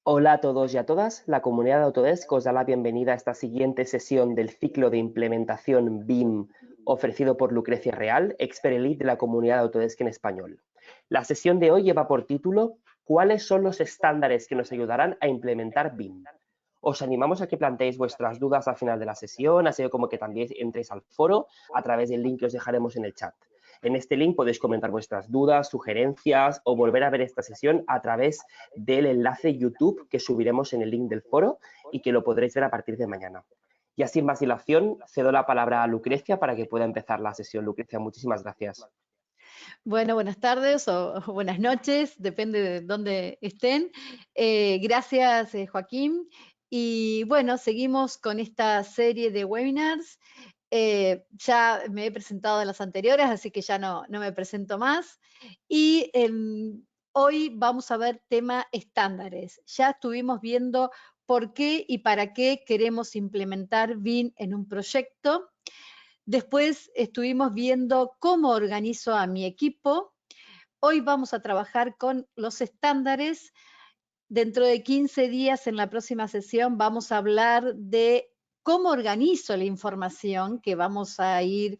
Hola a todos y a todas, la comunidad de Autodesk os da la bienvenida a esta siguiente sesión del ciclo de implementación BIM ofrecido por Lucrecia Real, Expert Elite de la comunidad de Autodesk en español. La sesión de hoy lleva por título ¿Cuáles son los estándares que nos ayudarán a implementar BIM? Os animamos a que planteéis vuestras dudas al final de la sesión, así como que también entréis al foro a través del link que os dejaremos en el chat. En este link podéis comentar vuestras dudas, sugerencias o volver a ver esta sesión a través del enlace YouTube que subiremos en el link del foro y que lo podréis ver a partir de mañana. Y así, sin más dilación, cedo la palabra a Lucrecia para que pueda empezar la sesión. Lucrecia, muchísimas gracias. Bueno, buenas tardes o buenas noches, depende de dónde estén. Gracias, Joaquín. Y bueno, seguimos con esta serie de webinars. Ya me he presentado en las anteriores, así que ya no me presento más. Y hoy vamos a ver tema estándares. Ya estuvimos viendo por qué y para qué queremos implementar BIM en un proyecto. Después estuvimos viendo cómo organizo a mi equipo. Hoy vamos a trabajar con los estándares. Dentro de 15 días, en la próxima sesión, vamos a hablar de cómo organizo la información que vamos a ir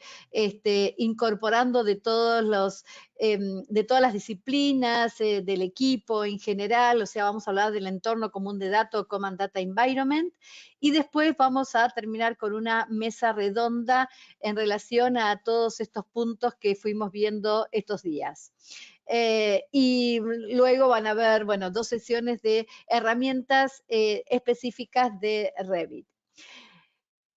incorporando de todas las disciplinas, del equipo en general. O sea, vamos a hablar del entorno común de datos, Common Data Environment, y después vamos a terminar con una mesa redonda en relación a todos estos puntos que fuimos viendo estos días. Y luego van a haber, bueno, 2 sesiones de herramientas específicas de Revit.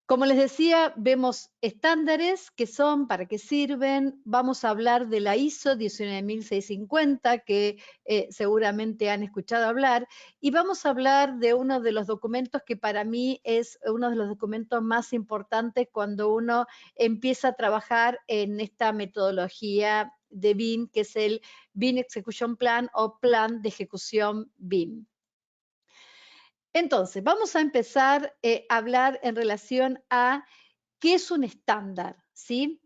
Como les decía, vemos estándares, qué son, para qué sirven. Vamos a hablar de la ISO 19650, que seguramente han escuchado hablar, y vamos a hablar de uno de los documentos que para mí es uno de los documentos más importantes cuando uno empieza a trabajar en esta metodología de BIM, que es el BIM Execution Plan o Plan de Ejecución BIM. Entonces, vamos a empezar a hablar en relación a qué es un estándar, ¿sí?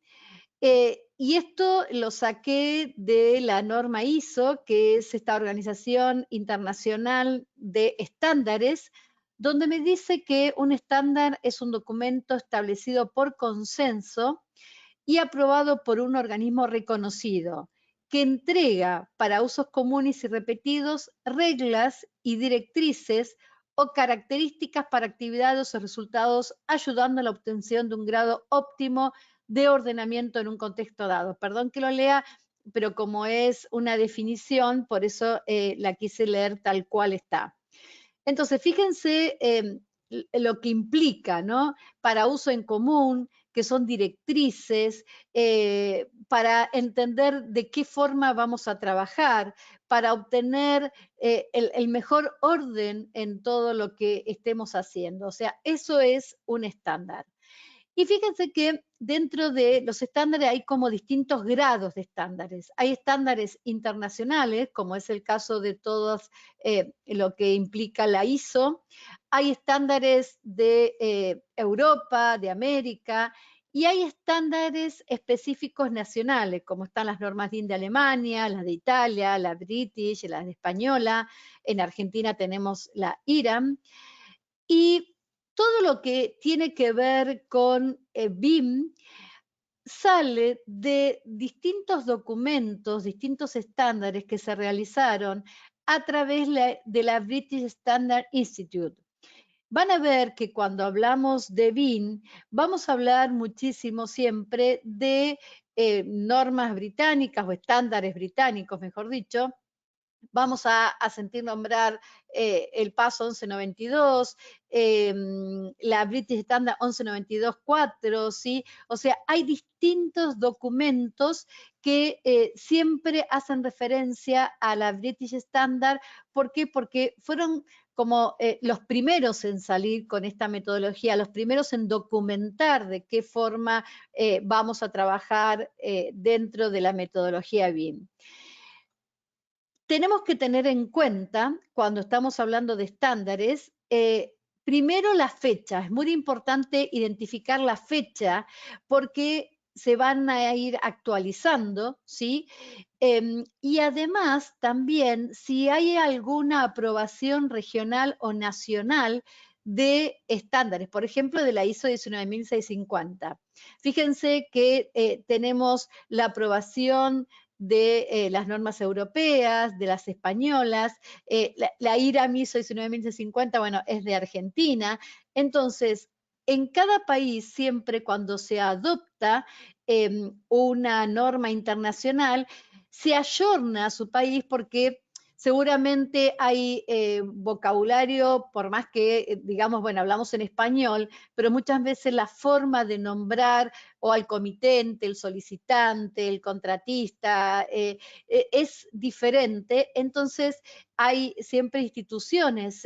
Y esto lo saqué de la norma ISO, que es esta organización internacional de estándares, donde me dice que un estándar es un documento establecido por consenso y aprobado por un organismo reconocido, que entrega para usos comunes y repetidos reglas y directrices o características para actividades o resultados, ayudando a la obtención de un grado óptimo de ordenamiento en un contexto dado. Perdón que lo lea, pero como es una definición, por eso la quise leer tal cual está. Entonces, fíjense lo que implica, ¿no? Para uso en común, que son directrices, para entender de qué forma vamos a trabajar, para obtener el mejor orden en todo lo que estemos haciendo. O sea, eso es un estándar. Y fíjense que dentro de los estándares hay como distintos grados de estándares. Hay estándares internacionales, como es el caso de todos lo que implica la ISO. Hay estándares de Europa, de América, y hay estándares específicos nacionales, como están las normas DIN de Alemania, las de Italia, la British, la de Española. En Argentina tenemos la IRAM. Y todo lo que tiene que ver con BIM sale de distintos documentos, distintos estándares que se realizaron a través de la British Standard Institute. Van a ver que cuando hablamos de BIM, vamos a hablar muchísimo siempre de normas británicas o estándares británicos, mejor dicho. Vamos a sentir nombrar el PAS 1192, la British Standard 1192-4, ¿sí? O sea, hay distintos documentos que siempre hacen referencia a la British Standard. ¿Por qué? Porque fueron como los primeros en salir con esta metodología, los primeros en documentar de qué forma vamos a trabajar dentro de la metodología BIM. Tenemos que tener en cuenta, cuando estamos hablando de estándares, primero la fecha. Es muy importante identificar la fecha porque se van a ir actualizando, ¿sí? Y además también si hay alguna aprobación regional o nacional de estándares, por ejemplo, de la ISO 19650. Fíjense que tenemos la aprobación de las normas europeas, de las españolas, la IRAM ISO 19650, bueno, es de Argentina. Entonces, en cada país, siempre cuando se adopta una norma internacional, se ayorna a su país porque seguramente hay vocabulario, por más que, digamos, bueno, hablamos en español, pero muchas veces la forma de nombrar o al comitente, el solicitante, el contratista, es diferente. Entonces, hay siempre instituciones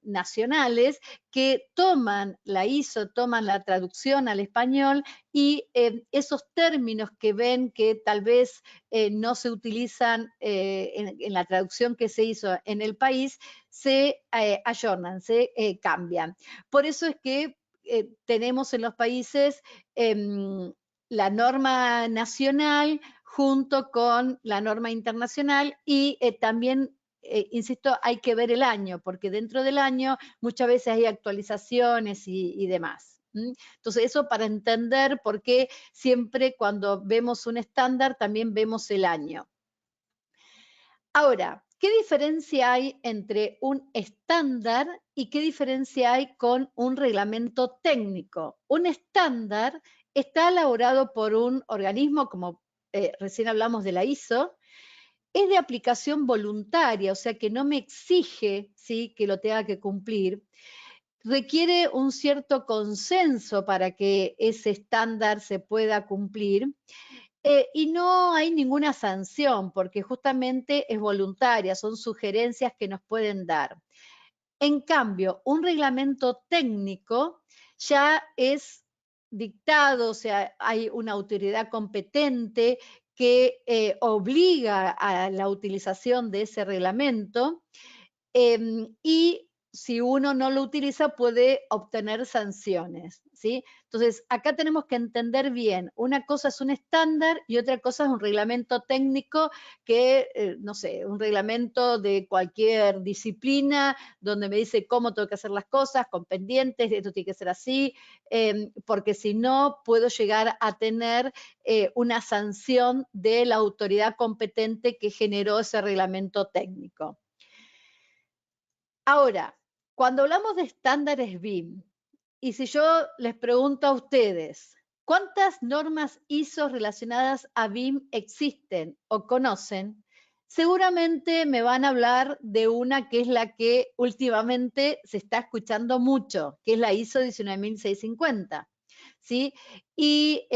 nacionales que toman la ISO, toman la traducción al español y esos términos que ven que tal vez no se utilizan en la traducción que se hizo en el país, se ayornan, se cambian. Por eso es que tenemos en los países la norma nacional junto con la norma internacional y también insisto, hay que ver el año, porque dentro del año muchas veces hay actualizaciones y demás. Entonces, eso para entender por qué siempre cuando vemos un estándar también vemos el año. Ahora, ¿qué diferencia hay entre un estándar y qué diferencia hay con un reglamento técnico? Un estándar está elaborado por un organismo, como recién hablamos de la ISO, es de aplicación voluntaria, o sea que no me exige, ¿sí?, que lo tenga que cumplir. Requiere un cierto consenso para que ese estándar se pueda cumplir. Y no hay ninguna sanción, porque justamente es voluntaria, son sugerencias que nos pueden dar. En cambio, un reglamento técnico ya es dictado, o sea, hay una autoridad competente que obliga a la utilización de ese reglamento y si uno no lo utiliza puede obtener sanciones, ¿sí? Entonces, acá tenemos que entender bien, una cosa es un estándar y otra cosa es un reglamento técnico que, no sé, un reglamento de cualquier disciplina donde me dice cómo tengo que hacer las cosas, con pendientes, esto tiene que ser así, porque si no puedo llegar a tener una sanción de la autoridad competente que generó ese reglamento técnico. Ahora, cuando hablamos de estándares BIM, y si yo les pregunto a ustedes, ¿cuántas normas ISO relacionadas a BIM existen o conocen? Seguramente me van a hablar de una que es la que últimamente se está escuchando mucho, que es la ISO 19650, ¿sí? Y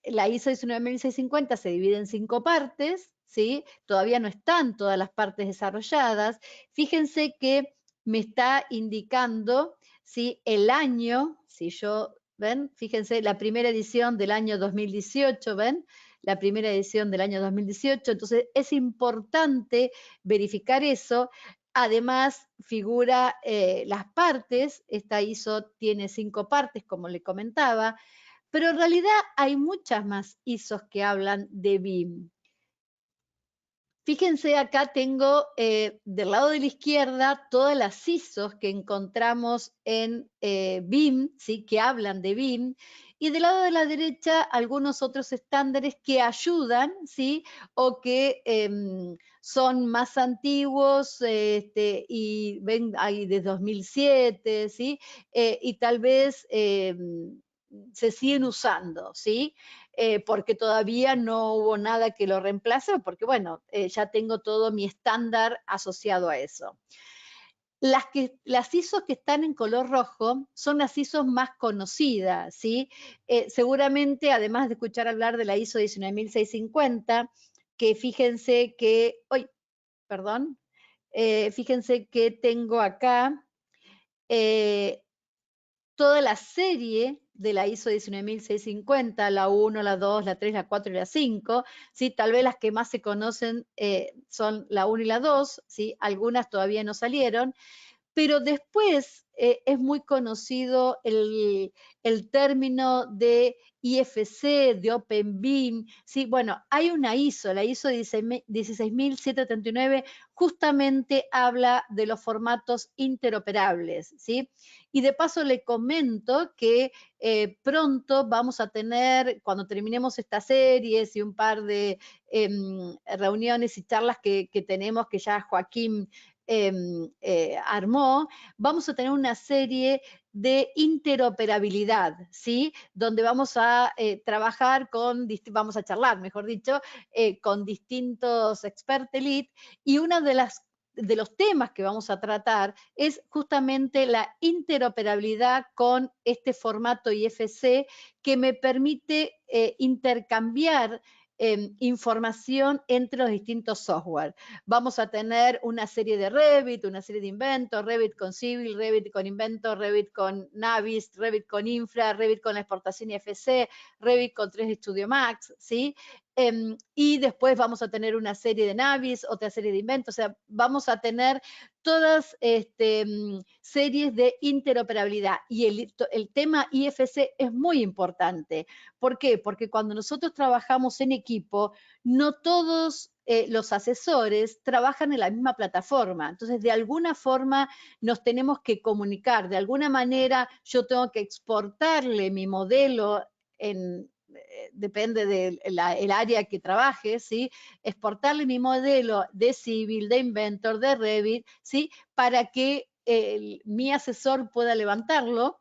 la ISO 19650 se divide en 5 partes, ¿sí? Todavía no están todas las partes desarrolladas. Fíjense que me está indicando, ¿sí?, el año, si yo, ¿ven? Fíjense, la primera edición del año 2018, ¿ven? La primera edición del año 2018, entonces es importante verificar eso. Además, figura las partes, esta ISO tiene 5 partes, como le comentaba, pero en realidad hay muchas más ISOs que hablan de BIM. Fíjense, acá tengo del lado de la izquierda todas las ISOs que encontramos en BIM, ¿sí?, que hablan de BIM, y del lado de la derecha algunos otros estándares que ayudan, ¿sí?, o que son más antiguos y ven ahí de 2007, ¿sí?, y tal vez se siguen usando, ¿sí?, porque todavía no hubo nada que lo reemplace, porque bueno, ya tengo todo mi estándar asociado a eso. Las ISOs que están en color rojo son las ISOs más conocidas, ¿sí? Seguramente, además de escuchar hablar de la ISO 19650, que fíjense que, perdón, fíjense que tengo acá toda la serie de la ISO 19650, la 1, la 2, la 3, la 4 y la 5, ¿sí? Tal vez las que más se conocen son la 1 y la 2, ¿sí? Algunas todavía no salieron, pero después es muy conocido el término de IFC, de OpenBIM, ¿sí? Bueno, hay una ISO, la ISO 16739, justamente habla de los formatos interoperables, ¿sí? Y de paso le comento que pronto vamos a tener, cuando terminemos estas series y un par de reuniones y charlas que tenemos, que ya Joaquín armó, vamos a tener una serie de interoperabilidad, ¿sí? Donde vamos a trabajar vamos a charlar, mejor dicho, con distintos expertos elite, y una de los temas que vamos a tratar es justamente la interoperabilidad con este formato IFC que me permite intercambiar información entre los distintos software. Vamos a tener una serie de Revit, una serie de Inventor, Revit con Civil, Revit con Inventor, Revit con Navis, Revit con Infra, Revit con la exportación IFC, Revit con 3D Studio Max, ¿sí? Y después vamos a tener una serie de Navis, otra serie de Inventor, o sea, vamos a tener todas series de interoperabilidad. Y el tema IFC es muy importante. ¿Por qué? Porque cuando nosotros trabajamos en equipo, no todos los asesores trabajan en la misma plataforma. Entonces, de alguna forma nos tenemos que comunicar. De alguna manera, yo tengo que exportarle mi modelo depende del área que trabaje, ¿sí? Exportarle mi modelo de Civil, de Inventor, de Revit, ¿sí? Para que mi asesor pueda levantarlo,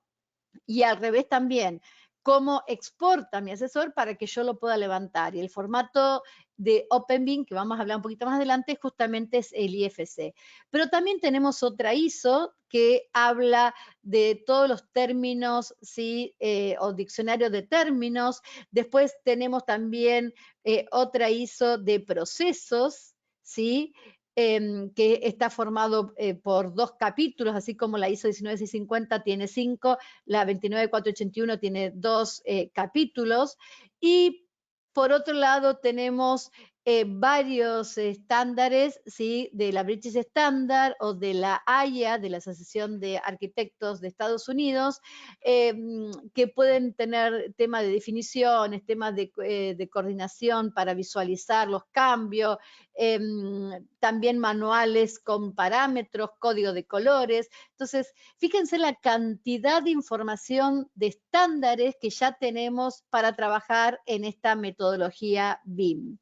y al revés también, cómo exporta mi asesor para que yo lo pueda levantar. Y el formato de OpenBIM, que vamos a hablar un poquito más adelante, justamente es el IFC. Pero también tenemos otra ISO que habla de todos los términos, ¿sí? O diccionario de términos. Después tenemos también otra ISO de procesos, ¿sí? Que está formado por 2 capítulos, así como la ISO 19650 tiene 5, la 29481 tiene 2 capítulos. Y por otro lado tenemos varios estándares, ¿sí? De la British Standard o de la AIA, de la Asociación de Arquitectos de Estados Unidos, que pueden tener temas de definiciones, temas de coordinación para visualizar los cambios, también manuales con parámetros, código de colores. Entonces, fíjense la cantidad de información de estándares que ya tenemos para trabajar en esta metodología BIM.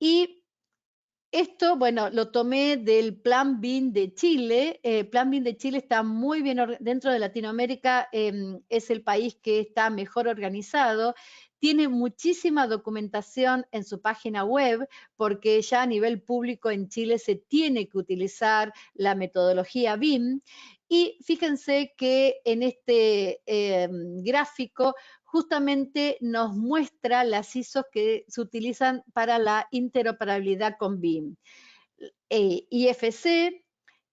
Y esto, bueno, lo tomé del Plan BIM de Chile. Plan BIM de Chile está muy bien, dentro de Latinoamérica, es el país que está mejor organizado. Tiene muchísima documentación en su página web, porque ya a nivel público en Chile se tiene que utilizar la metodología BIM. Y fíjense que en este gráfico justamente nos muestra las ISOs que se utilizan para la interoperabilidad con BIM. IFC,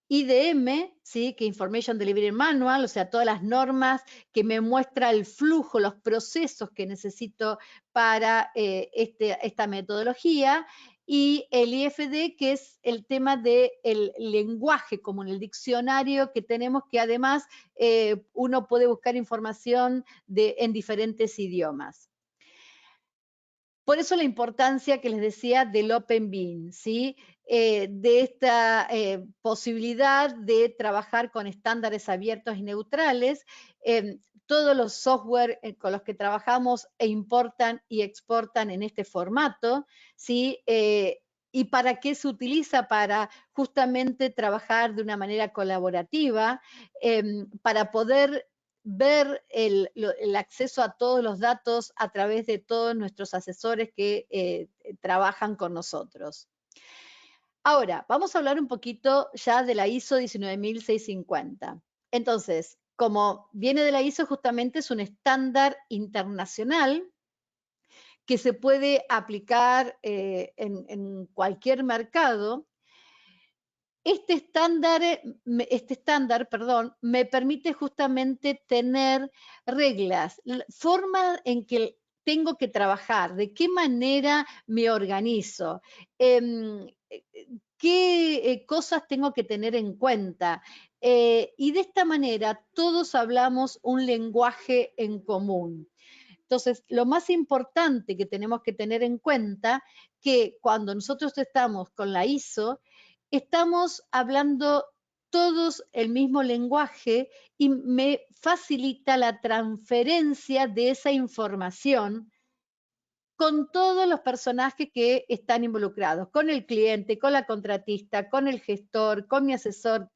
IDM, ¿sí? Que Information Delivery Manual, o sea, todas las normas que me muestra el flujo, los procesos que necesito para esta metodología, y el IFD, que es el tema del lenguaje, como en el diccionario que tenemos, que además uno puede buscar información en diferentes idiomas. Por eso la importancia que les decía del Open BIM, ¿sí? De esta posibilidad de trabajar con estándares abiertos y neutrales. Todos los software con los que trabajamos importan y exportan en este formato, ¿sí? ¿Y para qué se utiliza? Para justamente trabajar de una manera colaborativa, para poder ver el acceso a todos los datos a través de todos nuestros asesores que trabajan con nosotros. Ahora, vamos a hablar un poquito ya de la ISO 19650. Entonces, como viene de la ISO, justamente es un estándar internacional que se puede aplicar en cualquier mercado. Este estándar, perdón, me permite justamente tener reglas, formas en que tengo que trabajar, de qué manera me organizo, qué cosas tengo que tener en cuenta. Y de esta manera todos hablamos un lenguaje en común. Entonces, lo más importante que tenemos que tener en cuenta que cuando nosotros estamos con la ISO, estamos hablando todos el mismo lenguaje y me facilita la transferencia de esa información con todos los personajes que están involucrados, con el cliente, con la contratista, con el gestor, con mi asesor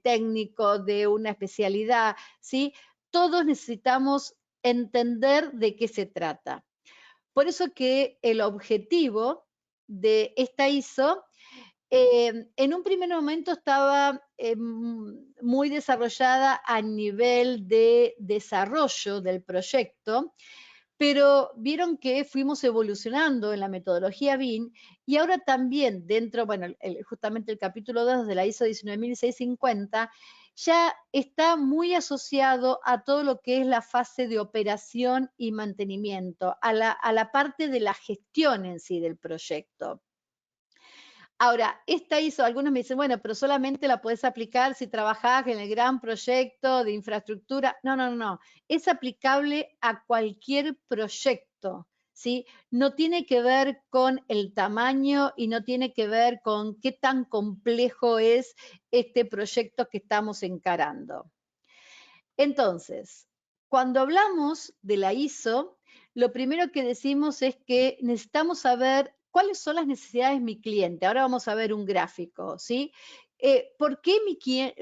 técnico de una especialidad, ¿sí? Todos necesitamos entender de qué se trata. Por eso que el objetivo de esta ISO, en un primer momento estaba muy desarrollada a nivel de desarrollo del proyecto, pero vieron que fuimos evolucionando en la metodología BIM y ahora también dentro, bueno, justamente el capítulo 2 de la ISO 19650 ya está muy asociado a todo lo que es la fase de operación y mantenimiento, a la parte de la gestión en sí del proyecto. Ahora, esta ISO, algunos me dicen, bueno, pero solamente la puedes aplicar si trabajás en el gran proyecto de infraestructura. No, no, no, es aplicable a cualquier proyecto, ¿sí? No tiene que ver con el tamaño y no tiene que ver con qué tan complejo es este proyecto que estamos encarando. Entonces, cuando hablamos de la ISO, lo primero que decimos es que necesitamos saber cuáles son las necesidades de mi cliente. Ahora vamos a ver un gráfico, ¿sí? ¿Por qué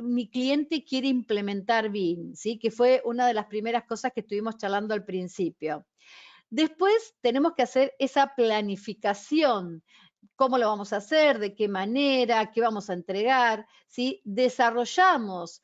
mi cliente quiere implementar BIM? ¿Sí? Que fue una de las primeras cosas que estuvimos charlando al principio. Después tenemos que hacer esa planificación. ¿Cómo lo vamos a hacer? ¿De qué manera? ¿Qué vamos a entregar? ¿Sí? Desarrollamos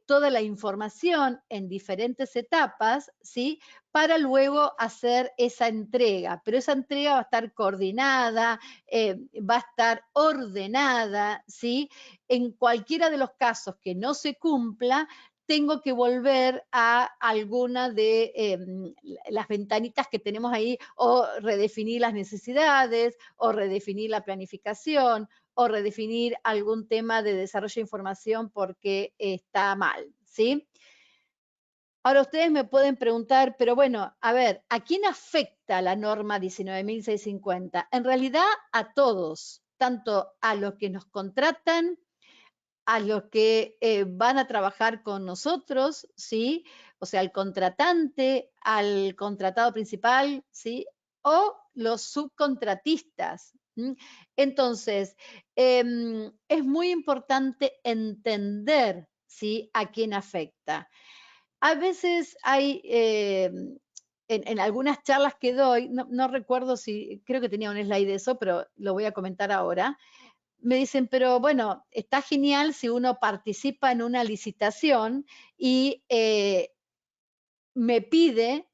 toda la información en diferentes etapas, ¿sí? Para luego hacer esa entrega. Pero esa entrega va a estar coordinada, va a estar ordenada, ¿sí? En cualquiera de los casos que no se cumpla, tengo que volver a alguna de las ventanitas que tenemos ahí o redefinir las necesidades o redefinir la planificación o redefinir algún tema de desarrollo de información porque está mal, ¿sí? Ahora ustedes me pueden preguntar, pero bueno, a ver, ¿a quién afecta la norma 19.650? En realidad a todos, tanto a los que nos contratan, a los que van a trabajar con nosotros, ¿sí? O sea, al contratante, al contratado principal, ¿sí? O los subcontratistas. ¿Sí? Entonces, es muy importante entender, ¿sí? A quién afecta. A veces hay, en algunas charlas que doy, no recuerdo si, creo que tenía un slide de eso, pero lo voy a comentar ahora, me dicen, pero bueno, está genial si uno participa en una licitación y me pide,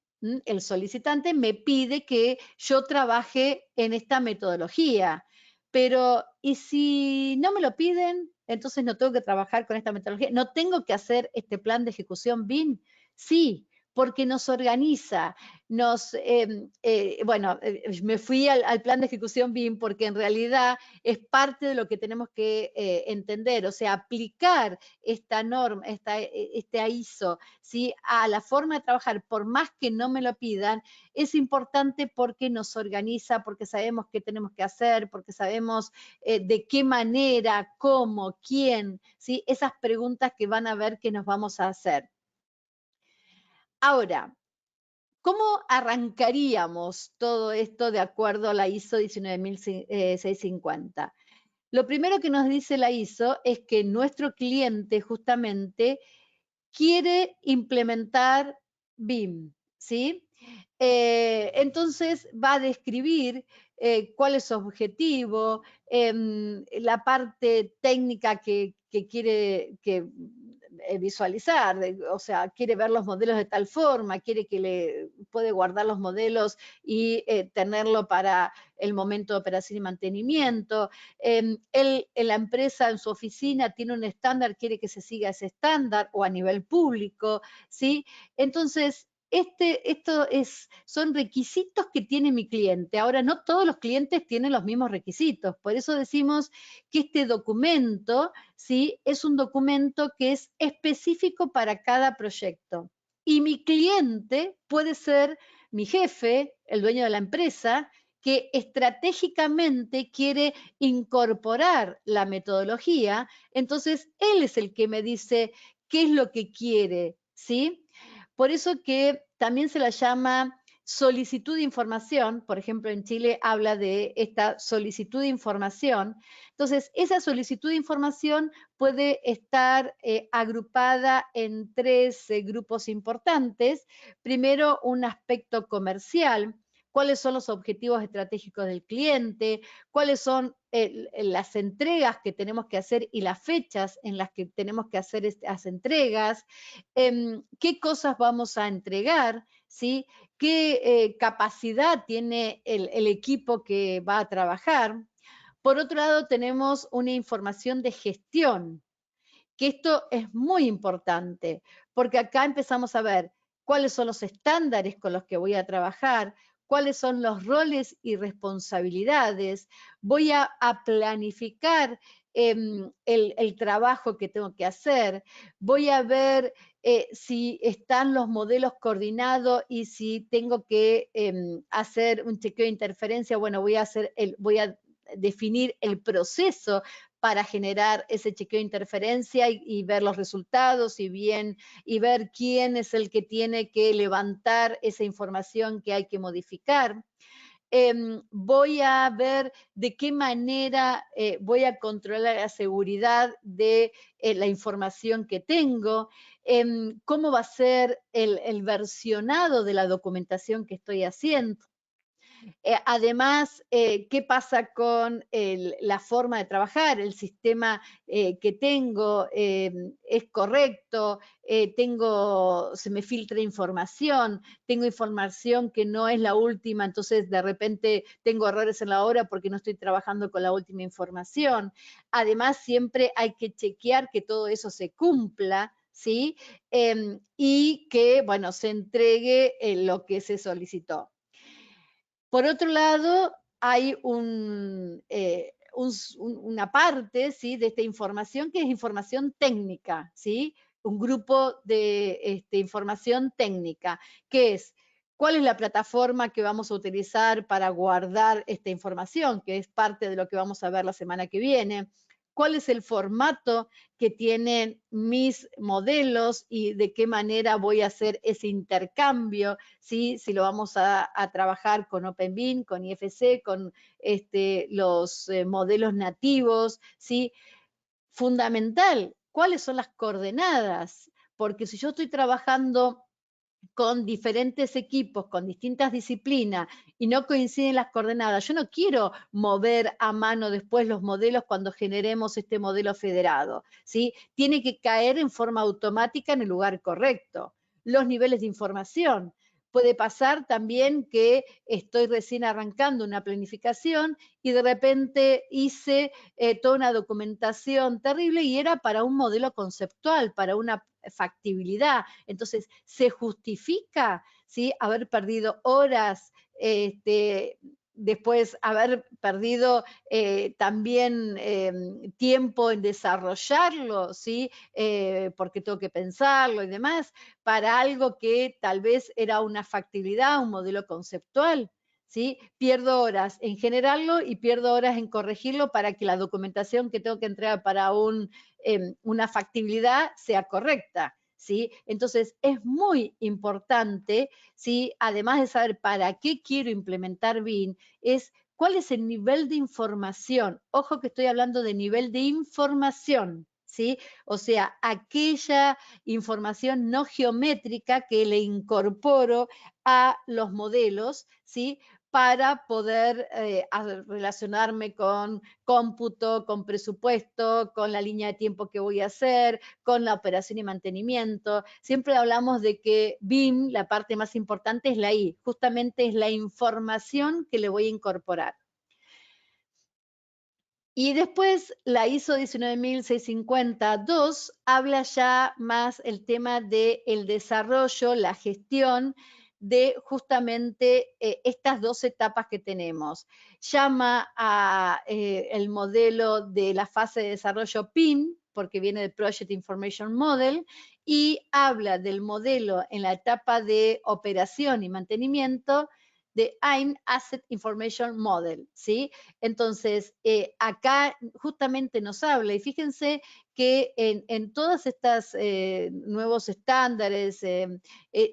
el solicitante me pide que yo trabaje en esta metodología, pero ¿y si no me lo piden? Entonces no tengo que trabajar con esta metodología, no tengo que hacer este plan de ejecución BIM. Sí, porque nos organiza, bueno, me fui al plan de ejecución BIM porque en realidad es parte de lo que tenemos que entender, o sea, aplicar esta norma, este ISO, ¿sí? A la forma de trabajar, por más que no me lo pidan, es importante porque nos organiza, porque sabemos qué tenemos que hacer, porque sabemos de qué manera, cómo, quién, ¿sí? Esas preguntas que van a ver que nos vamos a hacer. Ahora, ¿cómo arrancaríamos todo esto de acuerdo a la ISO 19650? Lo primero que nos dice la ISO es que nuestro cliente justamente quiere implementar BIM, ¿sí? Entonces va a describir cuál es su objetivo, la parte técnica que quiere visualizar, o sea, quiere ver los modelos de tal forma, quiere que le puede guardar los modelos y tenerlo para el momento de operación y mantenimiento. Él en la empresa, en su oficina, tiene un estándar, quiere que se siga ese estándar o a nivel público, ¿sí? Entonces, son requisitos que tiene mi cliente. Ahora, no todos los clientes tienen los mismos requisitos. Por eso decimos que este documento, ¿sí? Es un documento que es específico para cada proyecto. Y mi cliente puede ser mi jefe, el dueño de la empresa, que estratégicamente quiere incorporar la metodología, entonces él es el que me dice qué es lo que quiere, ¿sí? Por eso que también se la llama solicitud de información, por ejemplo, en Chile habla de esta solicitud de información. Entonces, esa solicitud de información puede estar agrupada en tres grupos importantes. Primero, un aspecto comercial, cuáles son los objetivos estratégicos del cliente, cuáles son las entregas que tenemos que hacer y las fechas en las que tenemos que hacer estas entregas, qué cosas vamos a entregar, ¿sí? Qué capacidad tiene el equipo que va a trabajar. Por otro lado, tenemos una información de gestión, que esto es muy importante, porque acá empezamos a ver cuáles son los estándares con los que voy a trabajar, cuáles son los roles y responsabilidades, voy a planificar el trabajo que tengo que hacer, voy a ver si están los modelos coordinados y si tengo que hacer un chequeo de interferencia, bueno, voy a definir el proceso para generar ese chequeo de interferencia y ver los resultados y ver quién es el que tiene que levantar esa información que hay que modificar. Voy a ver de qué manera voy a controlar la seguridad de la información que tengo, cómo va a ser el versionado de la documentación que estoy haciendo. Además, ¿qué pasa con la forma de trabajar? El sistema que tengo es correcto, se me filtra información, tengo información que no es la última, entonces de repente tengo errores en la hora porque no estoy trabajando con la última información. Además, siempre hay que chequear que todo eso se cumpla, ¿sí? Y que, bueno, se entregue lo que se solicitó. Por otro lado, hay una parte, ¿sí?, de esta información que es información técnica, ¿sí? Un grupo de información técnica, que es cuál es la plataforma que vamos a utilizar para guardar esta información, que es parte de lo que vamos a ver la semana que viene, cuál es el formato que tienen mis modelos y de qué manera voy a hacer ese intercambio, ¿sí? Si lo vamos a trabajar con OpenBIM, con IFC, con los modelos nativos, ¿sí? Fundamental, ¿cuáles son las coordenadas? Porque si yo estoy trabajando con diferentes equipos, con distintas disciplinas y no coinciden las coordenadas, yo no quiero mover a mano después los modelos cuando generemos este modelo federado, ¿sí? Tiene que caer en forma automática en el lugar correcto. Los niveles de información. Puede pasar también que estoy recién arrancando una planificación y de repente hice toda una documentación terrible y era para un modelo conceptual, para una factibilidad. Entonces, se justifica, ¿sí?, haber perdido horas, después haber perdido también tiempo en desarrollarlo, ¿sí? Porque tengo que pensarlo y demás, para algo que tal vez era una factibilidad, un modelo conceptual. ¿Sí? Pierdo horas en generarlo y pierdo horas en corregirlo para que la documentación que tengo que entregar para una factibilidad sea correcta. ¿Sí? Entonces, es muy importante, ¿sí?, además de saber para qué quiero implementar BIM, es cuál es el nivel de información. Ojo que estoy hablando de nivel de información, ¿sí? O sea, aquella información no geométrica que le incorporo a los modelos, ¿sí?, para poder relacionarme con cómputo, con presupuesto, con la línea de tiempo que voy a hacer, con la operación y mantenimiento. Siempre hablamos de que BIM, la parte más importante es la I, justamente es la información que le voy a incorporar. Y después la ISO 19652 habla ya más el tema del desarrollo, la gestión de justamente estas dos etapas que tenemos. Llama a el modelo de la fase de desarrollo PIM, porque viene del Project Information Model, y habla del modelo en la etapa de operación y mantenimiento de AIM Asset Information Model, ¿sí? Entonces, acá justamente nos habla, y fíjense que en todas estas nuevos estándares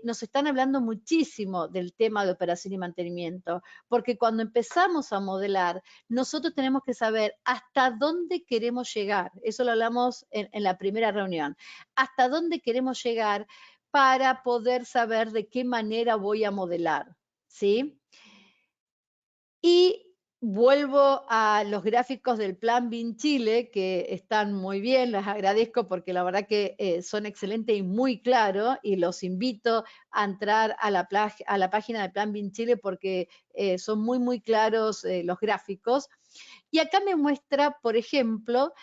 nos están hablando muchísimo del tema de operación y mantenimiento, porque cuando empezamos a modelar, nosotros tenemos que saber hasta dónde queremos llegar. Eso lo hablamos en la primera reunión. Hasta dónde queremos llegar para poder saber de qué manera voy a modelar, ¿sí? Y vuelvo a los gráficos del Plan BIM Chile, que están muy bien, les agradezco porque la verdad que son excelentes y muy claros, y los invito a entrar a la página del Plan BIM Chile porque son muy claros los gráficos. Y acá me muestra, por ejemplo,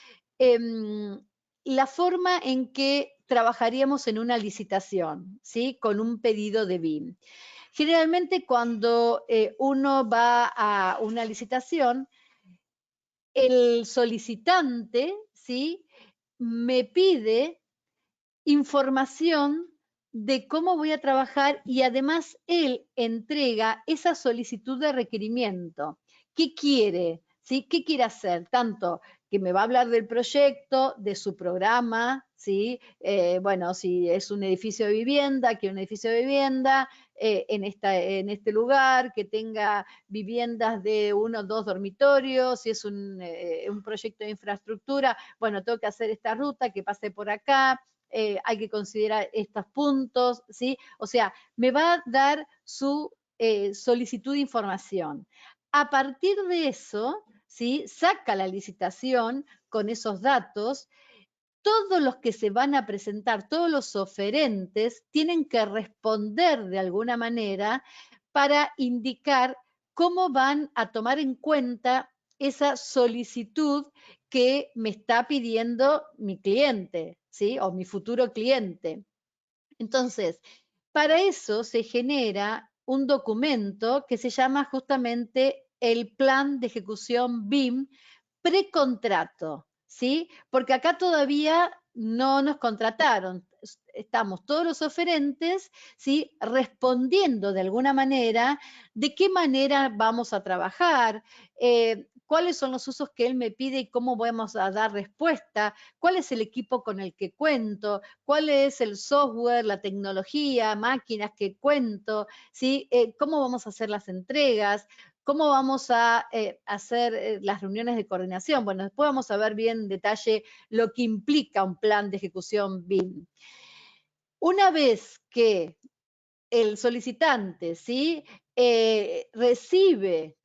la forma en que trabajaríamos en una licitación, ¿sí? Con un pedido de BIM. Generalmente cuando uno va a una licitación, el solicitante, ¿sí? Me pide información de cómo voy a trabajar y además él entrega esa solicitud de requerimiento. ¿Qué quiere? ¿Sí? ¿Qué quiere hacer? Tanto que me va a hablar del proyecto, de su programa, ¿sí? Bueno, si es un edificio de vivienda, que un edificio de vivienda en este lugar, que tenga viviendas de 1 o 2 dormitorios, si es un proyecto de infraestructura, bueno, tengo que hacer esta ruta, que pase por acá, hay que considerar estos puntos, ¿sí? O sea, me va a dar su solicitud de información. A partir de eso, ¿sí? Saca la licitación con esos datos. Todos los que se van a presentar, todos los oferentes, tienen que responder de alguna manera para indicar cómo van a tomar en cuenta esa solicitud que me está pidiendo mi cliente, ¿sí? O mi futuro cliente. Entonces, para eso se genera un documento que se llama justamente el Plan de Ejecución BIM precontrato, ¿sí? Porque acá todavía no nos contrataron. Estamos todos los oferentes, ¿sí? Respondiendo de alguna manera de qué manera vamos a trabajar, cuáles son los usos que él me pide y cómo vamos a dar respuesta, cuál es el equipo con el que cuento, cuál es el software, la tecnología, máquinas que cuento, ¿sí? Cómo vamos a hacer las entregas, cómo vamos a hacer las reuniones de coordinación. Bueno, después vamos a ver bien en detalle lo que implica un plan de ejecución BIM. Una vez que el solicitante, ¿sí? Recibe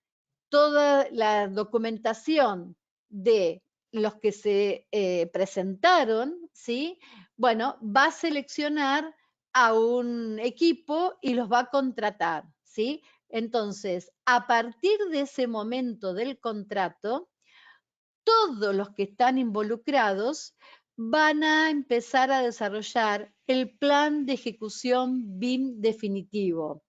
toda la documentación de los que se presentaron, ¿sí? Bueno, va a seleccionar a un equipo y los va a contratar, ¿sí? Entonces, a partir de ese momento del contrato, todos los que están involucrados van a empezar a desarrollar el plan de ejecución BIM definitivo.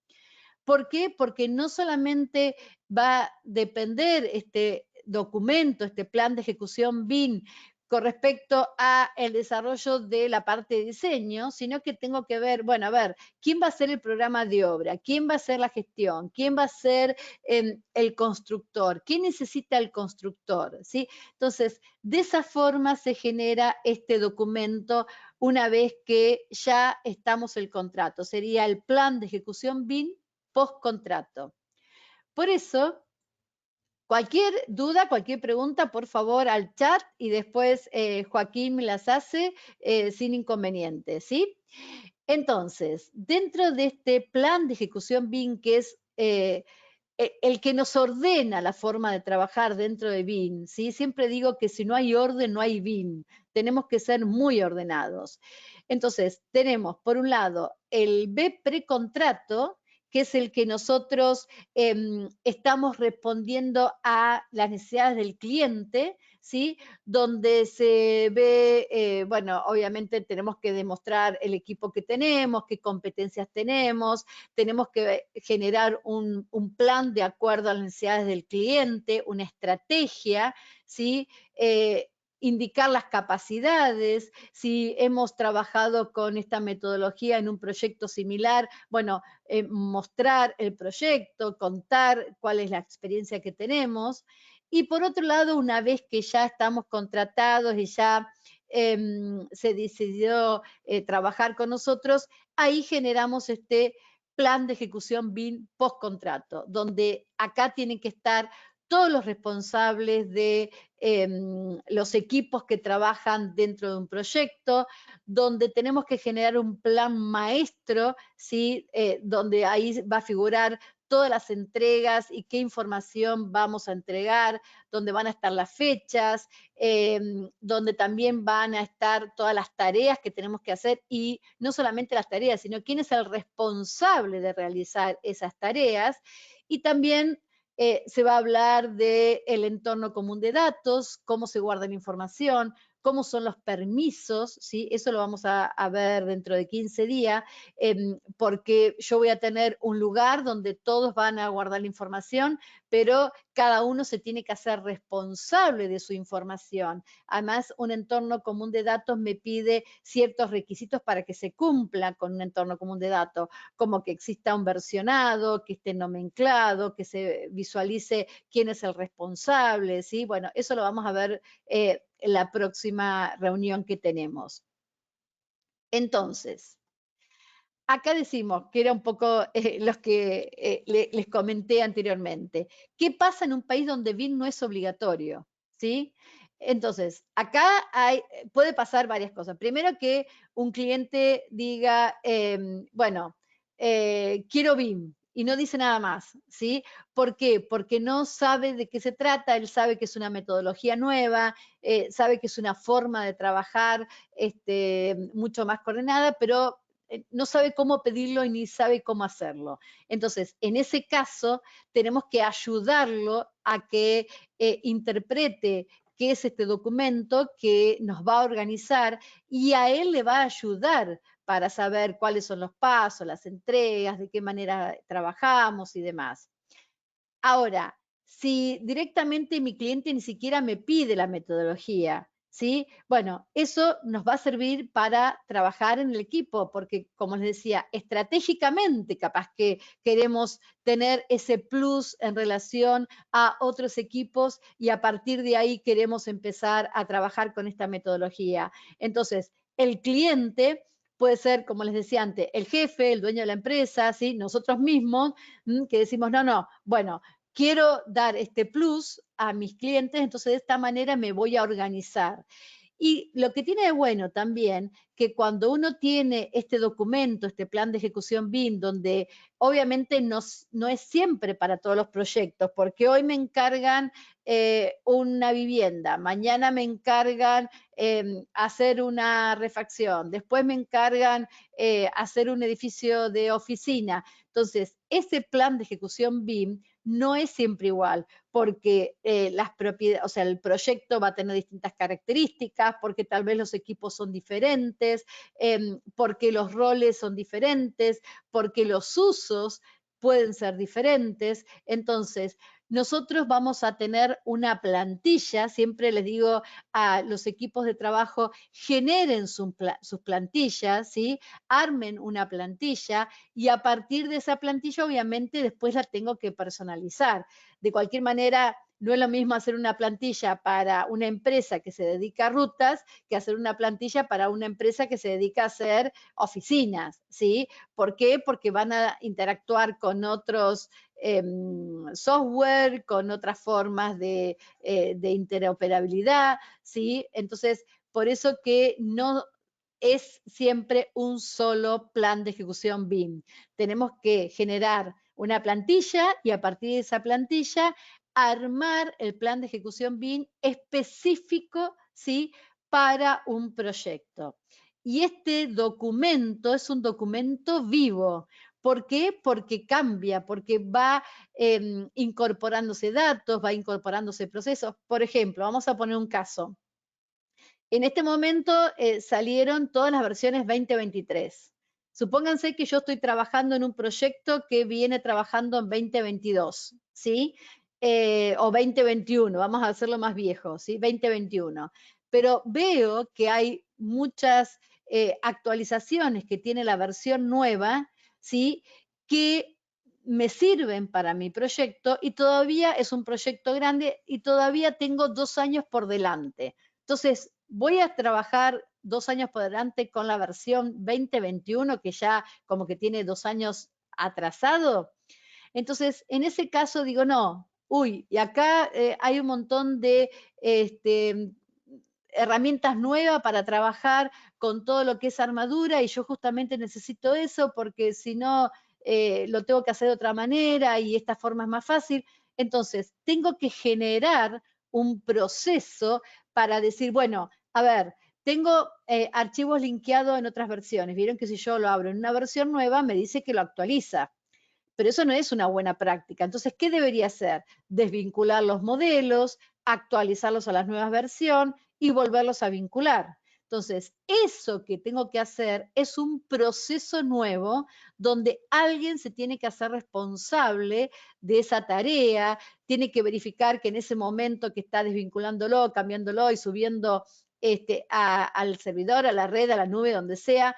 ¿Por qué? Porque no solamente va a depender este documento, este plan de ejecución BIM con respecto a el desarrollo de la parte de diseño, sino que tengo que ver, bueno, a ver, ¿quién va a ser el programa de obra? ¿Quién va a hacer la gestión? ¿Quién va a ser el constructor? ¿Qué necesita el constructor? ¿Sí? Entonces, de esa forma se genera este documento una vez que ya estamos el contrato. Sería el plan de ejecución BIM post-contrato. Por eso, cualquier duda, cualquier pregunta, por favor, al chat y después Joaquín me las hace sin inconveniente, ¿sí? Entonces, dentro de este plan de ejecución BIM, que es el que nos ordena la forma de trabajar dentro de BIM, ¿sí? Siempre digo que si no hay orden, no hay BIM. Tenemos que ser muy ordenados. Entonces, tenemos, por un lado, el B precontrato, que es el que nosotros estamos respondiendo a las necesidades del cliente, ¿sí? Donde se ve, bueno, obviamente tenemos que demostrar el equipo que tenemos, qué competencias tenemos que generar un plan de acuerdo a las necesidades del cliente, una estrategia, ¿sí? Indicar las capacidades, si hemos trabajado con esta metodología en un proyecto similar, bueno, mostrar el proyecto, contar cuál es la experiencia que tenemos. Y por otro lado, una vez que ya estamos contratados y ya se decidió trabajar con nosotros, ahí generamos este plan de ejecución BIM post contrato, donde acá tienen que estar todos los responsables de los equipos que trabajan dentro de un proyecto, donde tenemos que generar un plan maestro, ¿sí? Donde ahí va a figurar todas las entregas y qué información vamos a entregar, donde van a estar las fechas, donde también van a estar todas las tareas que tenemos que hacer y no solamente las tareas, sino quién es el responsable de realizar esas tareas. Y también se va a hablar del entorno común de datos, cómo se guarda la información, cómo son los permisos, ¿sí? Eso lo vamos a ver dentro de 15 días, porque yo voy a tener un lugar donde todos van a guardar la información, pero cada uno se tiene que hacer responsable de su información. Además, un entorno común de datos me pide ciertos requisitos para que se cumpla con un entorno común de datos, como que exista un versionado, que esté nomenclado, que se visualice quién es el responsable, ¿sí? Bueno, eso lo vamos a ver en la próxima reunión que tenemos. Entonces, acá decimos, que era un poco los que les comenté anteriormente, ¿qué pasa en un país donde BIM no es obligatorio? ¿Sí? Entonces, acá puede pasar varias cosas. Primero que un cliente diga, bueno, quiero BIM y no dice nada más, ¿sí? ¿Por qué? Porque no sabe de qué se trata, él sabe que es una metodología nueva, sabe que es una forma de trabajar mucho más coordinada, pero no sabe cómo pedirlo y ni sabe cómo hacerlo. Entonces, en ese caso, tenemos que ayudarlo a que interprete qué es este documento que nos va a organizar y a él le va a ayudar para saber cuáles son los pasos, las entregas, de qué manera trabajamos y demás. Ahora, si directamente mi cliente ni siquiera me pide la metodología, ¿sí? Bueno, eso nos va a servir para trabajar en el equipo, porque como les decía, estratégicamente capaz que queremos tener ese plus en relación a otros equipos y a partir de ahí queremos empezar a trabajar con esta metodología. Entonces, el cliente puede ser, como les decía antes, el jefe, el dueño de la empresa, ¿sí? Nosotros mismos, que decimos, no, no, bueno, quiero dar este plus a mis clientes, entonces de esta manera me voy a organizar. Y lo que tiene de bueno también, que cuando uno tiene este documento, este plan de ejecución BIM, donde obviamente no es siempre para todos los proyectos, porque hoy me encargan una vivienda, mañana me encargan hacer una refacción, después me encargan hacer un edificio de oficina. Entonces, ese plan de ejecución BIM no es siempre igual, porque las propiedades, o sea, el proyecto va a tener distintas características, porque tal vez los equipos son diferentes, porque los roles son diferentes, porque los usos pueden ser diferentes. Entonces, nosotros vamos a tener una plantilla, siempre les digo a los equipos de trabajo, generen sus plantillas, ¿sí? Armen una plantilla y a partir de esa plantilla, obviamente, después la tengo que personalizar. De cualquier manera, no es lo mismo hacer una plantilla para una empresa que se dedica a rutas que hacer una plantilla para una empresa que se dedica a hacer oficinas, ¿sí? ¿Por qué? Porque van a interactuar con otros software, con otras formas de interoperabilidad, ¿sí? Entonces, por eso que no es siempre un solo plan de ejecución BIM. Tenemos que generar una plantilla y a partir de esa plantilla armar el plan de ejecución BIM específico, ¿sí? Para un proyecto. Y este documento es un documento vivo, ¿Por qué? Porque cambia, porque va incorporándose datos, va incorporándose procesos. Por ejemplo, vamos a poner un caso. En este momento salieron todas las versiones 2023. Supónganse que yo estoy trabajando en un proyecto que viene trabajando en 2022, ¿sí? O 2021, vamos a hacerlo más viejo, ¿sí? 2021. Pero veo que hay muchas actualizaciones que tiene la versión nueva, ¿sí? Que me sirven para mi proyecto y todavía es un proyecto grande y todavía tengo 2 años por delante. Entonces, voy a trabajar 2 años por delante con la versión 2021, que ya como que tiene 2 años atrasado. Entonces, en ese caso digo, no, uy, y acá hay un montón de herramientas nuevas para trabajar con todo lo que es armadura y yo justamente necesito eso porque si no lo tengo que hacer de otra manera y esta forma es más fácil. Entonces, tengo que generar un proceso para decir, bueno, a ver, tengo archivos linkeados en otras versiones. Vieron que si yo lo abro en una versión nueva, me dice que lo actualiza. Pero eso no es una buena práctica. Entonces, ¿qué debería hacer? Desvincular los modelos, actualizarlos a la nueva versión y volverlos a vincular. Entonces, eso que tengo que hacer es un proceso nuevo donde alguien se tiene que hacer responsable de esa tarea, tiene que verificar que en ese momento que está desvinculándolo, cambiándolo y subiendo al servidor, a la red, a la nube, donde sea,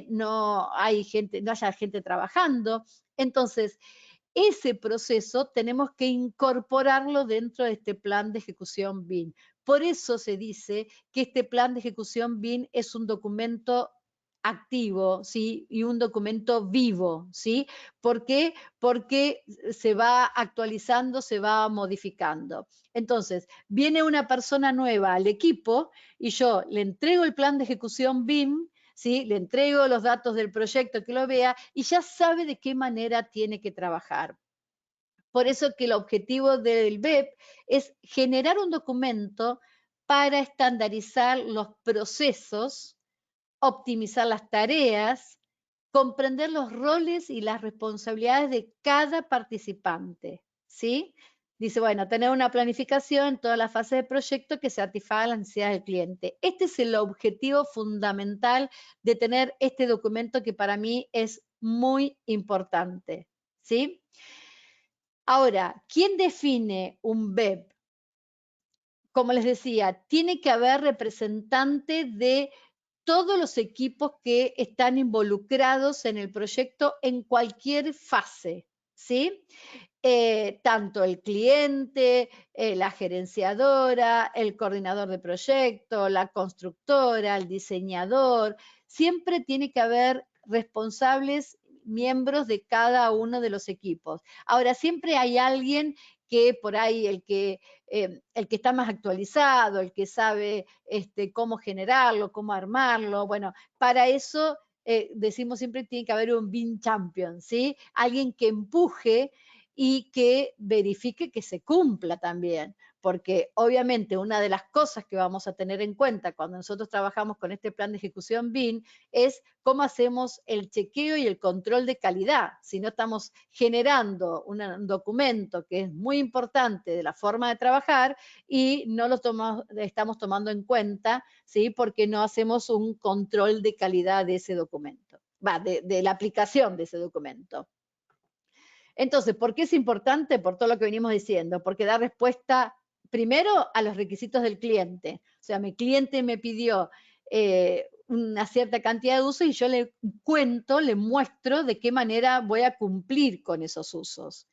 no haya gente trabajando. Entonces, ese proceso tenemos que incorporarlo dentro de este plan de ejecución BIM. Por eso se dice que este plan de ejecución BIM es un documento activo, ¿sí? Y un documento vivo, ¿sí? ¿Por qué? Porque se va actualizando, se va modificando. Entonces, viene una persona nueva al equipo y yo le entrego el plan de ejecución BIM, ¿sí? Le entrego los datos del proyecto que lo vea y ya sabe de qué manera tiene que trabajar. Por eso que el objetivo del BEP es generar un documento para estandarizar los procesos, optimizar las tareas, comprender los roles y las responsabilidades de cada participante, ¿sí? Dice, bueno, tener una planificación en todas las fases del proyecto que satisfaga las necesidades del cliente. Este es el objetivo fundamental de tener este documento que para mí es muy importante, ¿sí? Ahora, ¿quién define un BEP? Como les decía, tiene que haber representante de todos los equipos que están involucrados en el proyecto en cualquier fase, ¿sí? Tanto el cliente, la gerenciadora, el coordinador de proyecto, la constructora, el diseñador, siempre tiene que haber responsables miembros de cada uno de los equipos. Ahora, siempre hay alguien que por ahí el que está más actualizado, el que sabe cómo generarlo, cómo armarlo. Bueno, para eso decimos siempre tiene que haber un BIM champion, ¿sí? Alguien que empuje y que verifique que se cumpla también, porque obviamente una de las cosas que vamos a tener en cuenta cuando nosotros trabajamos con este plan de ejecución BIM es cómo hacemos el chequeo y el control de calidad. Si no estamos generando un documento que es muy importante de la forma de trabajar y no lo estamos tomando en cuenta, ¿sí? Porque no hacemos un control de calidad de ese documento, de la aplicación de ese documento. Entonces, ¿por qué es importante? Por todo lo que venimos diciendo, porque da respuesta primero a los requisitos del cliente. O sea, mi cliente me pidió una cierta cantidad de usos y yo le cuento, le muestro de qué manera voy a cumplir con esos usos.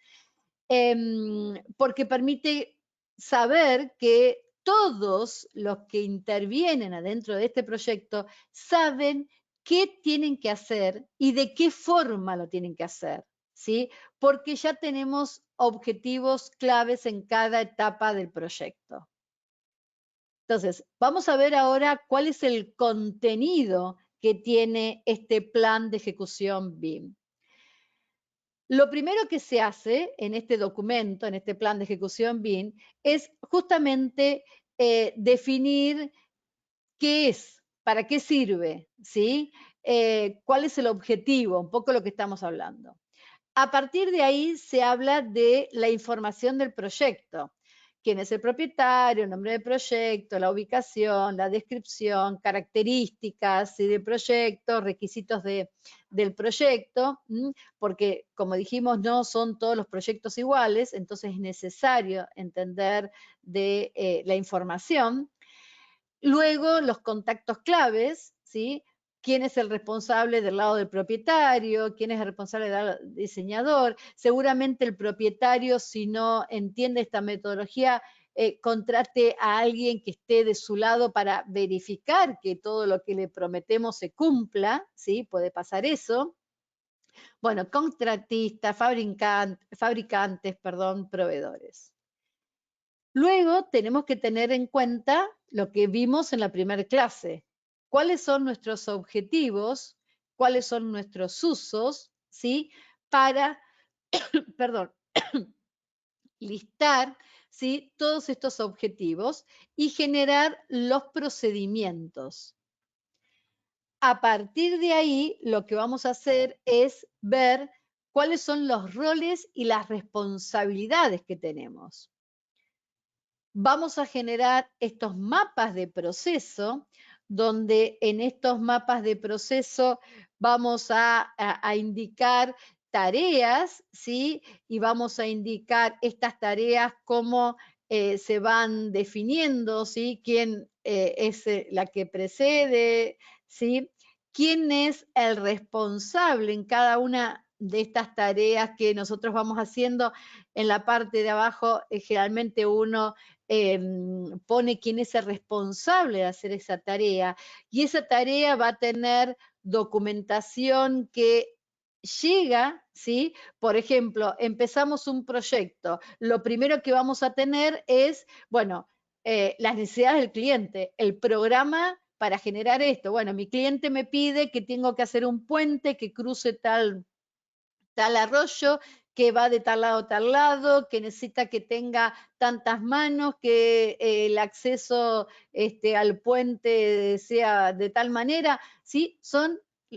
Porque permite saber que todos los que intervienen adentro de este proyecto saben qué tienen que hacer y de qué forma lo tienen que hacer, ¿sí? Porque ya tenemos objetivos claves en cada etapa del proyecto. Entonces, vamos a ver ahora cuál es el contenido que tiene este plan de ejecución BIM. Lo primero que se hace en este documento, en este plan de ejecución BIM, es justamente definir qué es, para qué sirve, ¿sí? cuál es el objetivo, un poco lo que estamos hablando. A partir de ahí se habla de la información del proyecto. Quién es el propietario, el nombre del proyecto, la ubicación, la descripción, características del proyecto, requisitos del proyecto, porque como dijimos, no son todos los proyectos iguales, entonces es necesario entender de la información. Luego, los contactos claves, ¿sí? ¿Quién es el responsable del lado del propietario? ¿Quién es el responsable del lado del diseñador? Seguramente el propietario, si no entiende esta metodología, contrate a alguien que esté de su lado para verificar que todo lo que le prometemos se cumpla, ¿sí? Puede pasar eso. Bueno, contratistas, fabricantes, perdón, proveedores. Luego tenemos que tener en cuenta lo que vimos en la primera clase. ¿Cuáles son nuestros objetivos? ¿Cuáles son nuestros usos? ¿Sí? Para, perdón, listar, ¿sí? Todos estos objetivos y generar los procedimientos. A partir de ahí, lo que vamos a hacer es ver cuáles son los roles y las responsabilidades que tenemos. Vamos a generar estos mapas de proceso, donde en estos mapas de proceso vamos a indicar tareas, ¿sí? Y vamos a indicar estas tareas cómo se van definiendo, ¿sí? ¿Quién es la que precede, ¿sí? ¿Quién es el responsable en cada una de estas tareas que nosotros vamos haciendo? En la parte de abajo, generalmente uno pone quién es el responsable de hacer esa tarea y esa tarea va a tener documentación que llega, ¿sí? Por ejemplo, empezamos un proyecto, lo primero que vamos a tener es, bueno, las necesidades del cliente, el programa para generar esto. Bueno, mi cliente me pide que tengo que hacer un puente que cruce tal arroyo, que va de tal lado a tal lado, que necesita que tenga tantas manos, que el acceso al puente sea de tal manera, ¿sí?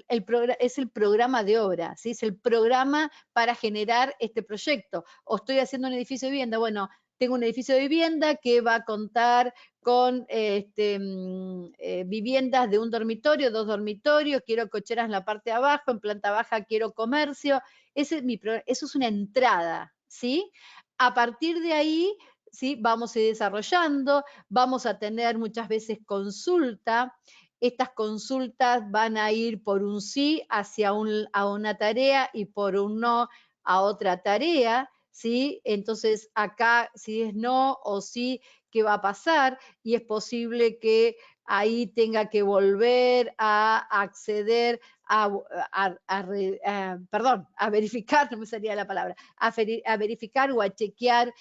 Es el programa de obra, ¿sí? Es el programa para generar este proyecto. O estoy haciendo un edificio de vivienda, bueno, tengo un edificio de vivienda que va a contar con viviendas de un dormitorio, 2 dormitorios, quiero cocheras en la parte de abajo, en planta baja quiero comercio, eso es una entrada, ¿sí? A partir de ahí, ¿sí? Vamos a ir desarrollando, vamos a tener muchas veces consulta. Estas consultas van a ir por un sí a una tarea y por un no a otra tarea, ¿sí? Entonces, acá, si es no o sí, ¿qué va a pasar? Y es posible que ahí tenga que volver a acceder perdón, a verificar, no me salía la palabra, a verificar o a chequear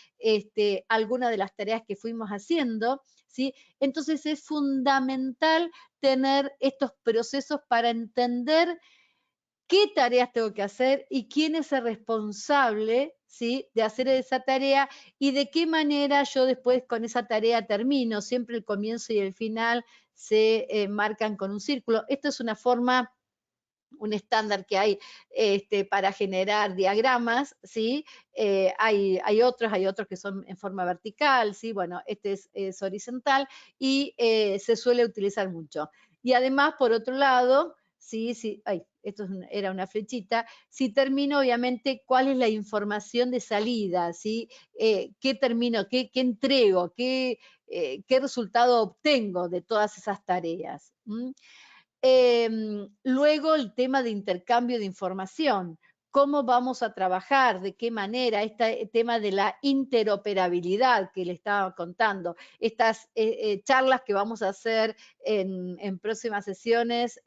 alguna de las tareas que fuimos haciendo, ¿sí? Entonces es fundamental tener estos procesos para entender qué tareas tengo que hacer y quién es el responsable, ¿sí? De hacer esa tarea y de qué manera yo después con esa tarea termino. Siempre el comienzo y el final se marcan con un círculo. Esto es una forma, un estándar que hay para generar diagramas, ¿sí? Hay otros que son en forma vertical, ¿sí? Bueno, este es horizontal y se suele utilizar mucho. Y además, por otro lado, sí, esto era una flechita, si termino, obviamente, cuál es la información de salida, ¿sí? ¿Qué termino, qué entrego, qué resultado obtengo de todas esas tareas? Luego el tema de intercambio de información. ¿Cómo vamos a trabajar? ¿De qué manera? Este tema de la interoperabilidad que le estaba contando. Estas charlas que vamos a hacer en próximas sesiones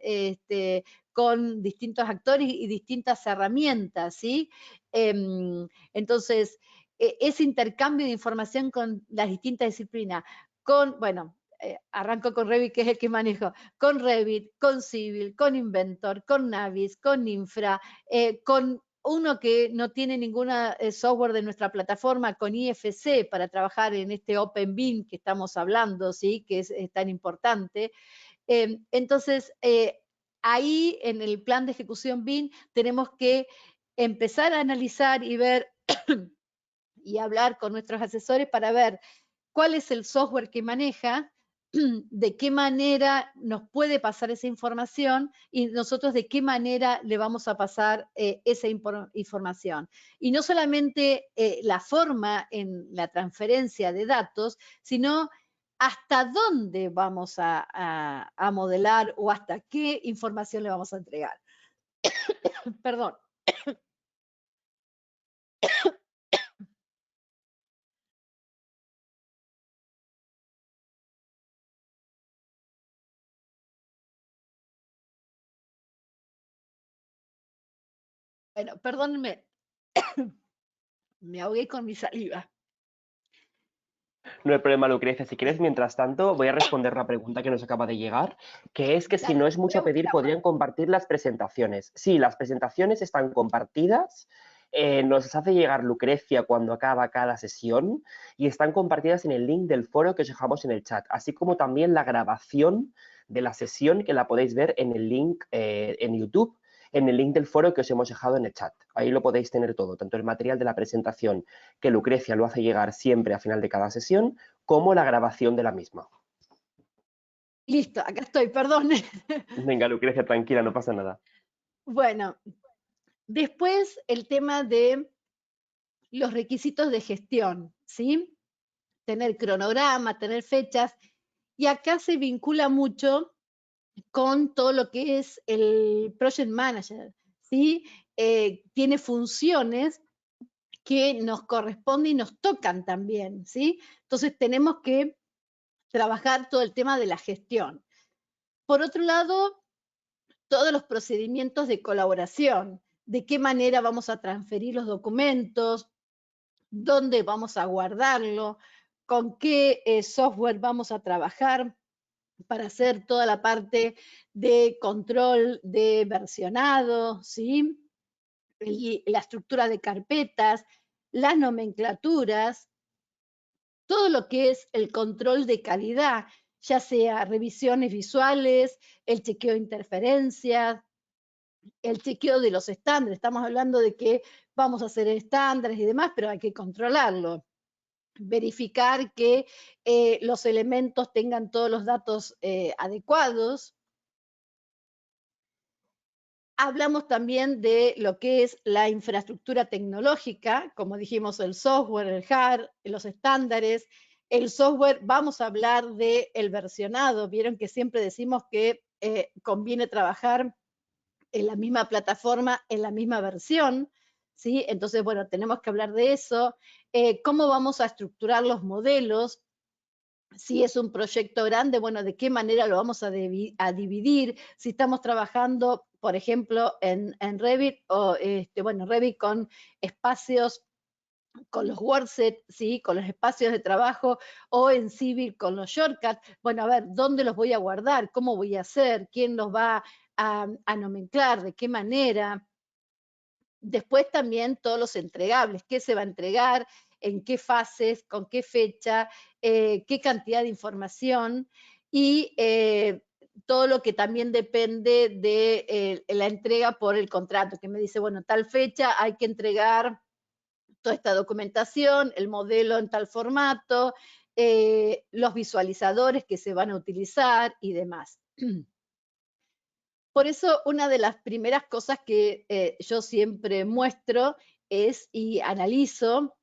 con distintos actores y distintas herramientas, ¿sí? Entonces, ese intercambio de información con las distintas disciplinas, bueno, arranco con Revit, que es el que manejo, con Revit, con Civil, con Inventor, con Navis, con Infra, con uno que no tiene ninguna software de nuestra plataforma, con IFC, para trabajar en este Open BIM que estamos hablando, ¿sí? Que es tan importante. Entonces, ahí en el plan de ejecución BIM tenemos que empezar a analizar y ver y hablar con nuestros asesores para ver cuál es el software que maneja, de qué manera nos puede pasar esa información y nosotros de qué manera le vamos a pasar esa información. Y no solamente la forma en la transferencia de datos, sino hasta dónde vamos a modelar o hasta qué información le vamos a entregar. Perdón. Bueno, perdónenme, me ahogué con mi saliva. No hay problema, Lucrecia. Si quieres, mientras tanto, voy a responder la pregunta que nos acaba de llegar, que es que si no Dale, es voy a mucho buscar pedir, agua. podrían compartir las presentaciones. Sí, las presentaciones están compartidas. Nos hace llegar Lucrecia cuando acaba cada sesión y están compartidas en el link del foro que os dejamos en el chat, así como también la grabación de la sesión que la podéis ver en el link en YouTube, en el link del foro que os hemos dejado en el chat. Ahí lo podéis tener todo, tanto el material de la presentación que Lucrecia lo hace llegar siempre a final de cada sesión, como la grabación de la misma. Listo, acá estoy, perdón. Venga, Lucrecia, tranquila, no pasa nada. Bueno, después el tema de los requisitos de gestión, ¿sí? Tener cronograma, tener fechas, y acá se vincula mucho con todo lo que es el project manager, ¿sí? Tiene funciones que nos corresponden y nos tocan también, ¿sí? Entonces tenemos que trabajar todo el tema de la gestión. Por otro lado, todos los procedimientos de colaboración, de qué manera vamos a transferir los documentos, dónde vamos a guardarlo, con qué software vamos a trabajar para hacer toda la parte de control de versionado, ¿sí? Y la estructura de carpetas, las nomenclaturas, todo lo que es el control de calidad, ya sea revisiones visuales, el chequeo de interferencias, el chequeo de los estándares. Estamos hablando de que vamos a hacer estándares y demás, pero hay que controlarlo. Verificar que los elementos tengan todos los datos adecuados. Hablamos también de lo que es la infraestructura tecnológica, como dijimos, el software, el hardware, los estándares. El software, vamos a hablar del versionado. Vieron que siempre decimos que conviene trabajar en la misma plataforma, en la misma versión, ¿sí? Entonces, bueno, tenemos que hablar de eso. ¿Cómo vamos a estructurar los modelos? Si es un proyecto grande, bueno, de qué manera lo vamos a dividir, si estamos trabajando, por ejemplo, en Revit, o bueno, Revit con espacios, con los worksets, ¿sí? Con los espacios de trabajo, o en Civil con los shortcuts. Bueno, a ver, ¿dónde los voy a guardar? ¿Cómo voy a hacer? ¿Quién los va a nomenclar? ¿De qué manera? Después también todos los entregables, qué se va a entregar, en qué fases, con qué fecha, qué cantidad de información y todo lo que también depende de la entrega por el contrato, que me dice, bueno, tal fecha hay que entregar toda esta documentación, el modelo en tal formato, los visualizadores que se van a utilizar y demás. Por eso, una de las primeras cosas que yo siempre muestro es y analizo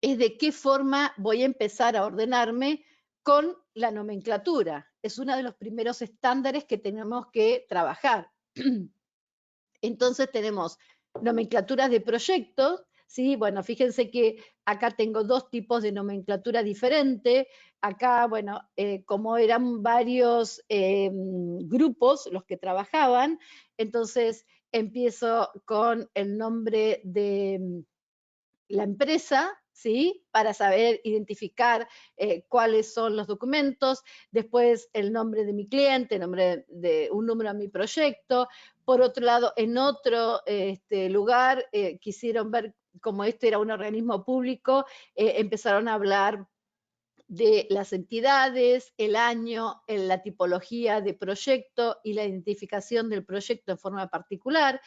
es de qué forma voy a empezar a ordenarme con la nomenclatura. Es uno de los primeros estándares que tenemos que trabajar. Entonces tenemos nomenclaturas de proyectos, ¿sí? Bueno, fíjense que acá tengo dos tipos de nomenclatura diferente. Acá, bueno, como eran varios grupos los que trabajaban, entonces empiezo con el nombre de la empresa, ¿sí? Para saber identificar cuáles son los documentos, después el nombre de mi cliente, nombre de un número a mi proyecto. Por otro lado, en otro lugar quisieron ver, como este era un organismo público, empezaron a hablar de las entidades, el año, la tipología de proyecto y la identificación del proyecto en forma particular,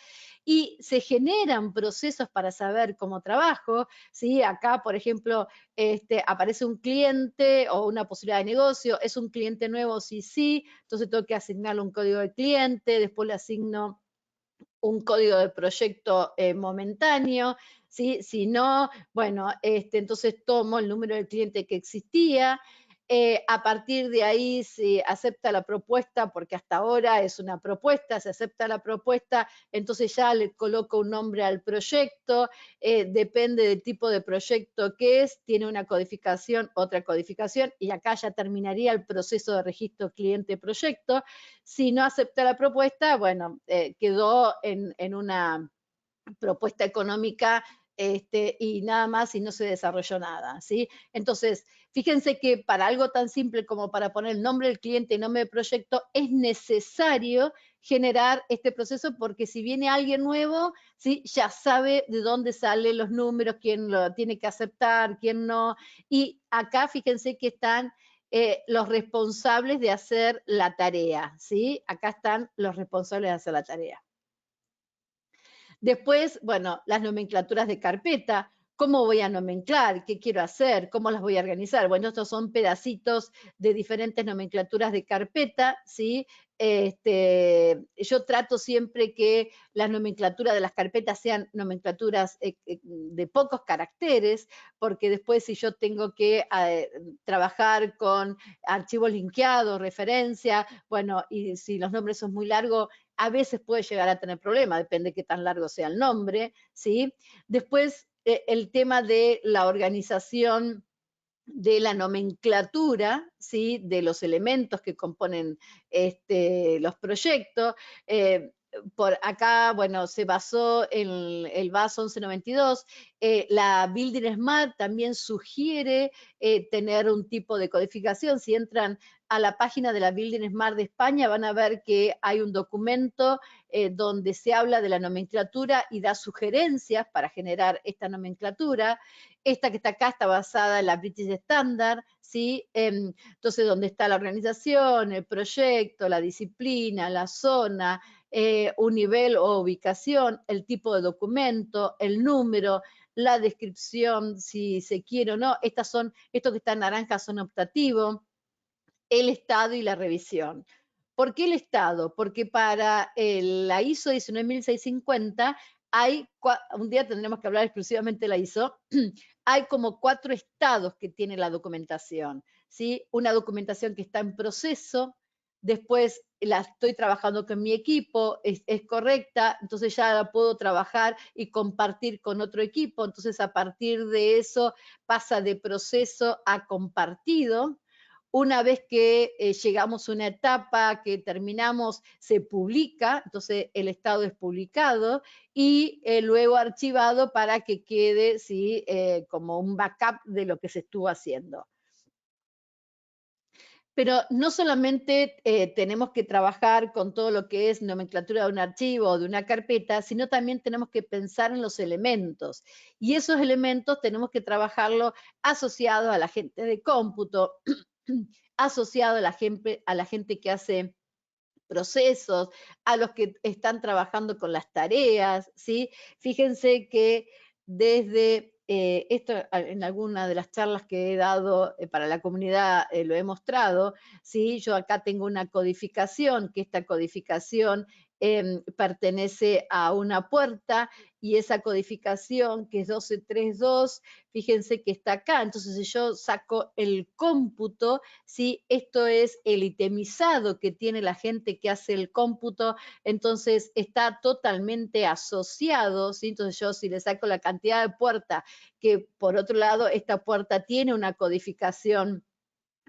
y se generan procesos para saber cómo trabajo, ¿sí? Acá, por ejemplo, aparece un cliente o una posibilidad de negocio, es un cliente nuevo, sí, sí, entonces tengo que asignarle un código de cliente, después le asigno un código de proyecto momentáneo, ¿sí? Si no, bueno, entonces tomo el número del cliente que existía, a partir de ahí se acepta la propuesta, porque hasta ahora es una propuesta, se acepta la propuesta, entonces ya le coloco un nombre al proyecto, depende del tipo de proyecto que es, tiene una codificación, otra codificación, y acá ya terminaría el proceso de registro cliente-proyecto. Si no acepta la propuesta, bueno, quedó en una propuesta económica y nada más y no se desarrolló nada, ¿sí? Entonces, fíjense que para algo tan simple como para poner el nombre del cliente y nombre del proyecto, es necesario generar este proceso porque si viene alguien nuevo, ¿sí? Ya sabe de dónde salen los números, quién lo tiene que aceptar, quién no. Y acá fíjense que están los responsables de hacer la tarea, ¿sí? Acá están los responsables de hacer la tarea. Después, bueno, las nomenclaturas de carpeta. ¿Cómo voy a nomenclar? ¿Qué quiero hacer? ¿Cómo las voy a organizar? Bueno, estos son pedacitos de diferentes nomenclaturas de carpeta, ¿sí? Yo trato siempre que las nomenclaturas de las carpetas sean nomenclaturas de pocos caracteres, porque después si yo tengo que trabajar con archivos linkeados, referencia, bueno, y si los nombres son muy largos, a veces puede llegar a tener problemas, depende de qué tan largo sea el nombre, ¿sí? Después, el tema de la organización de la nomenclatura, ¿sí? De los elementos que componen los proyectos. Por acá, bueno, se basó en el BAS 1192. La Building Smart también sugiere tener un tipo de codificación. Si entran a la página de la Building Smart de España, van a ver que hay un documento donde se habla de la nomenclatura y da sugerencias para generar esta nomenclatura. Esta que está acá está basada en la British Standard, ¿sí? Entonces, donde está la organización, el proyecto, la disciplina, la zona, un nivel o ubicación, el tipo de documento, el número, la descripción, si se quiere o no. Estos que están naranjas son optativos, el estado y la revisión. ¿Por qué el estado? Porque para la ISO 19650 hay, un día tendremos que hablar exclusivamente de la ISO, hay como 4 estados que tiene la documentación, ¿sí? Una documentación que está en proceso, después la estoy trabajando con mi equipo, es correcta, entonces ya la puedo trabajar y compartir con otro equipo, entonces a partir de eso pasa de proceso a compartido. Una vez que llegamos a una etapa que terminamos, se publica, entonces el estado es publicado y luego archivado para que quede ¿sí? Como un backup de lo que se estuvo haciendo. Pero no solamente tenemos que trabajar con todo lo que es nomenclatura de un archivo o de una carpeta, sino también tenemos que pensar en los elementos. Y esos elementos tenemos que trabajarlo asociado a la gente de cómputo, asociado a la gente que hace procesos, a los que están trabajando con las tareas, ¿sí? Fíjense que desde esto en alguna de las charlas que he dado para la comunidad lo he mostrado, ¿sí? Yo acá tengo una codificación, que esta codificación pertenece a una puerta y esa codificación que es 1232, fíjense que está acá, entonces si yo saco el cómputo, ¿sí? Esto es el itemizado que tiene la gente que hace el cómputo, entonces está totalmente asociado, ¿sí? Entonces yo si le saco la cantidad de puertas, que por otro lado esta puerta tiene una codificación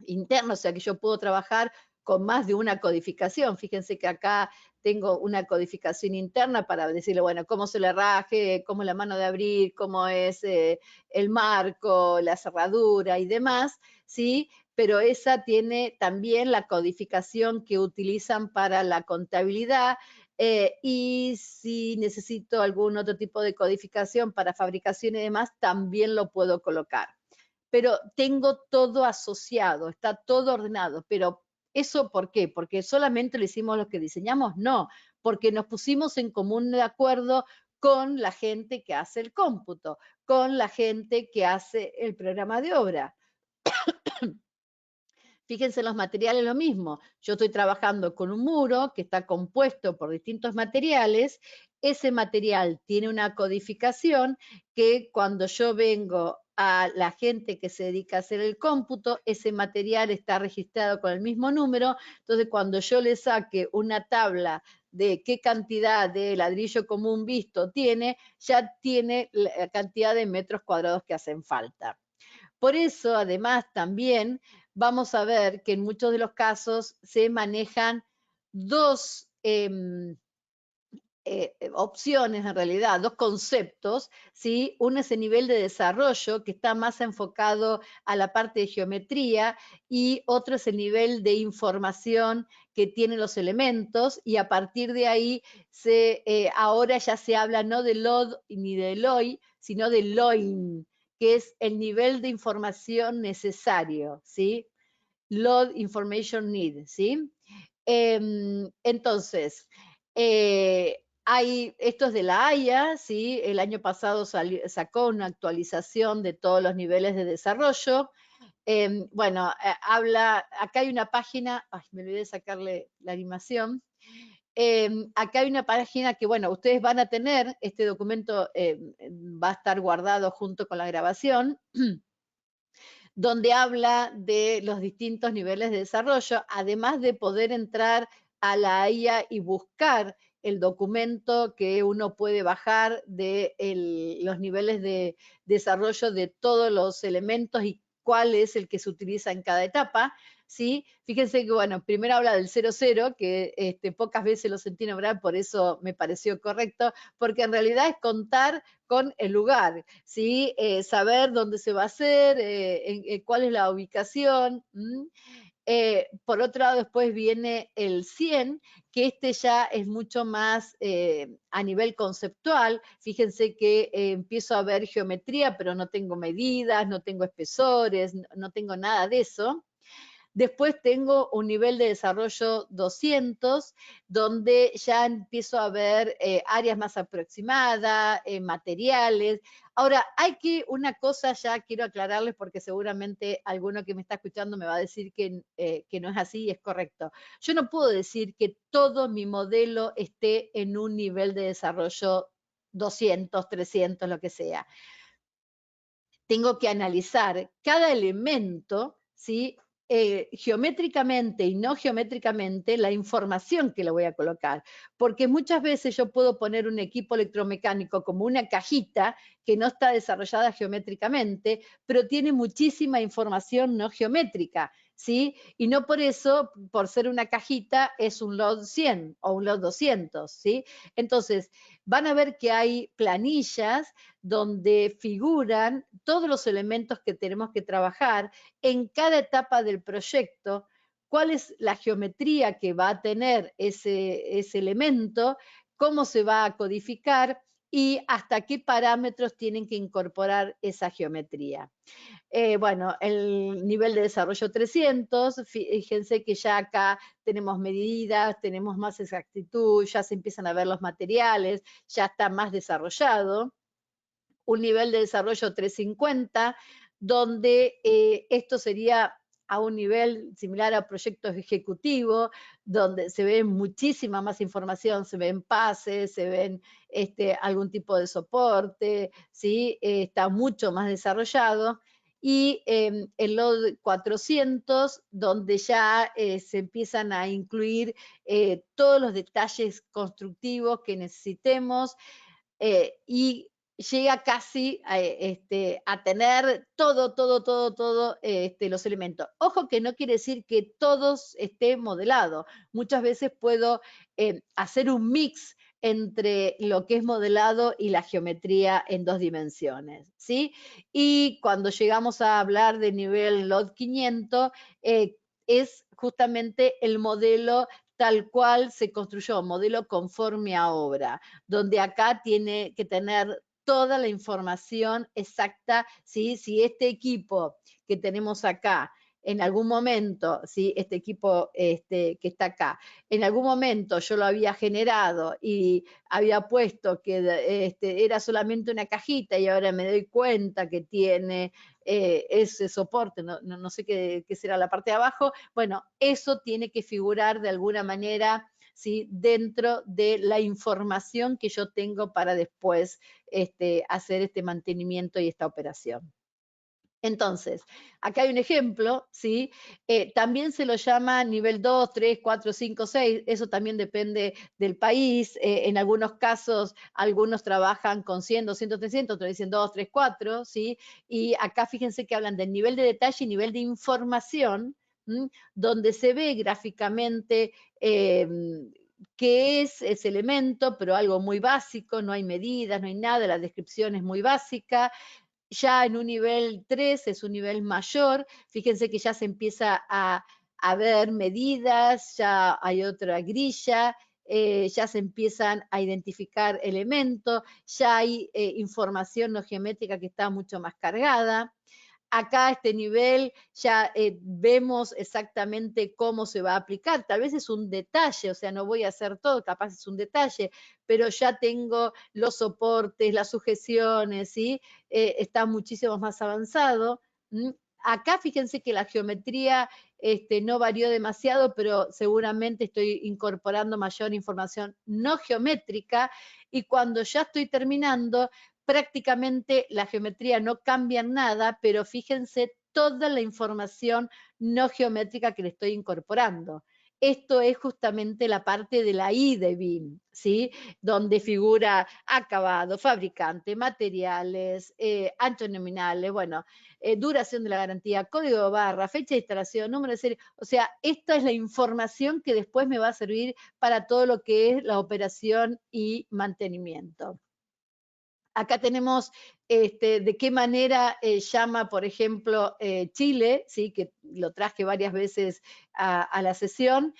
interna, o sea que yo puedo trabajar con más de una codificación. Fíjense que acá tengo una codificación interna para decirle, bueno, cómo se le raje, cómo es la mano de abrir, cómo es el marco, la cerradura y demás, ¿sí? Pero esa tiene también la codificación que utilizan para la contabilidad y si necesito algún otro tipo de codificación para fabricación y demás, también lo puedo colocar. pero tengo todo asociado, está todo ordenado, pero ¿eso por qué? ¿Porque solamente lo hicimos los que diseñamos? No, porque nos pusimos en común de acuerdo con la gente que hace el cómputo, con la gente que hace el programa de obra. Fíjense en los materiales lo mismo. Yo estoy trabajando con un muro que está compuesto por distintos materiales. Ese material tiene una codificación que cuando yo vengo a la gente que se dedica a hacer el cómputo, ese material está registrado con el mismo número. Entonces, cuando yo le saque una tabla de qué cantidad de ladrillo común visto tiene, ya tiene la cantidad de metros cuadrados que hacen falta. Por eso, además, también vamos a ver que en muchos de los casos se manejan dos opciones, en realidad, dos conceptos, ¿sí? Uno es el nivel de desarrollo, que está más enfocado a la parte de geometría, y otro es el nivel de información que tienen los elementos, y a partir de ahí, ahora ya se habla no de LOD ni de LOI, sino de LOIN, que es el nivel de información necesario, ¿sí? Load Information Need, ¿sí? Entonces, esto es de la Haya, ¿sí? El año pasado sacó una actualización de todos los niveles de desarrollo. Bueno, acá hay una página, ay, me olvidé de sacarle la animación. Acá hay una página que, bueno, ustedes van a tener, este documento va a estar guardado junto con la grabación, donde habla de los distintos niveles de desarrollo, además de poder entrar a la IA y buscar el documento que uno puede bajar de los niveles de desarrollo de todos los elementos y cuál es el que se utiliza en cada etapa. ¿Sí? Fíjense que, bueno, primero habla del 00, que pocas veces lo sentí nombrar, por eso me pareció correcto, porque en realidad es contar con el lugar, ¿sí? Saber dónde se va a hacer, cuál es la ubicación. Por otro lado, después viene el 100, que ya es mucho más a nivel conceptual. Fíjense que empiezo a ver geometría, pero no tengo medidas, no tengo espesores, no tengo nada de eso. Después tengo un nivel de desarrollo 200, donde ya empiezo a ver áreas más aproximadas, materiales. Ahora, una cosa ya quiero aclararles porque seguramente alguno que me está escuchando me va a decir que no es así y es correcto. Yo no puedo decir que todo mi modelo esté en un nivel de desarrollo 200, 300, lo que sea. Tengo que analizar cada elemento, ¿sí? Geométricamente y no geométricamente la información que le voy a colocar, porque muchas veces yo puedo poner un equipo electromecánico como una cajita que no está desarrollada geométricamente, pero tiene muchísima información no geométrica, ¿sí? Y no por eso, por ser una cajita, es un LOD 100 o un LOD 200, ¿sí? Entonces, van a ver que hay planillas donde figuran todos los elementos que tenemos que trabajar en cada etapa del proyecto, cuál es la geometría que va a tener ese elemento, cómo se va a codificar y hasta qué parámetros tienen que incorporar esa geometría. Bueno, el nivel de desarrollo 300, fíjense que ya acá tenemos medidas, tenemos más exactitud, ya se empiezan a ver los materiales, ya está más desarrollado. Un nivel de desarrollo 350, donde esto sería a un nivel similar a proyectos ejecutivos, donde se ve muchísima más información, se ven pases, se ven algún tipo de soporte, ¿sí? Está mucho más desarrollado. Y el LOD 400, donde ya se empiezan a incluir todos los detalles constructivos que necesitemos, y llega casi a tener todo los elementos. Ojo que no quiere decir que todos esté modelado. Muchas veces puedo hacer un mix entre lo que es modelado y la geometría en 2 dimensiones, ¿sí? Y cuando llegamos a hablar de nivel LOD 500, es justamente el modelo tal cual se construyó, modelo conforme a obra, donde acá tiene que tener toda la información exacta, ¿sí? Si este equipo que tenemos acá, en algún momento, ¿sí? Este equipo que está acá, en algún momento yo lo había generado y había puesto que era solamente una cajita y ahora me doy cuenta que tiene ese soporte, no sé qué será la parte de abajo, bueno, eso tiene que figurar de alguna manera, ¿sí? Dentro de la información que yo tengo para después hacer este mantenimiento y esta operación. Entonces, acá hay un ejemplo, ¿sí? También se lo llama nivel 2, 3, 4, 5, 6, eso también depende del país. En algunos casos, algunos trabajan con 100, 200, 300, otros dicen 2, 3, 4, ¿sí? Y acá fíjense que hablan del nivel de detalle y nivel de información, ¿m? Donde se ve gráficamente qué es ese elemento, pero algo muy básico, no hay medidas, no hay nada, la descripción es muy básica. Ya en un nivel 3 es un nivel mayor, fíjense que ya se empieza a ver medidas, ya hay otra grilla, ya se empiezan a identificar elementos, ya hay información no geométrica que está mucho más cargada. Acá a este nivel ya vemos exactamente cómo se va a aplicar. Tal vez es un detalle, o sea, no voy a hacer todo, capaz es un detalle, pero ya tengo los soportes, las sujeciones, ¿sí? Está muchísimo más avanzado. ¿Mm? Acá fíjense que la geometría no varió demasiado, pero seguramente estoy incorporando mayor información no geométrica y cuando ya estoy terminando, prácticamente la geometría no cambia en nada, pero fíjense toda la información no geométrica que le estoy incorporando. Esto es justamente la parte de la I de BIM, ¿sí? Donde figura acabado, fabricante, materiales, anchos nominales, bueno, duración de la garantía, código de barra, fecha de instalación, número de serie. O sea, esta es la información que después me va a servir para todo lo que es la operación y mantenimiento. Acá tenemos de qué manera llama, por ejemplo, Chile, ¿sí? Que lo traje varias veces a la sesión,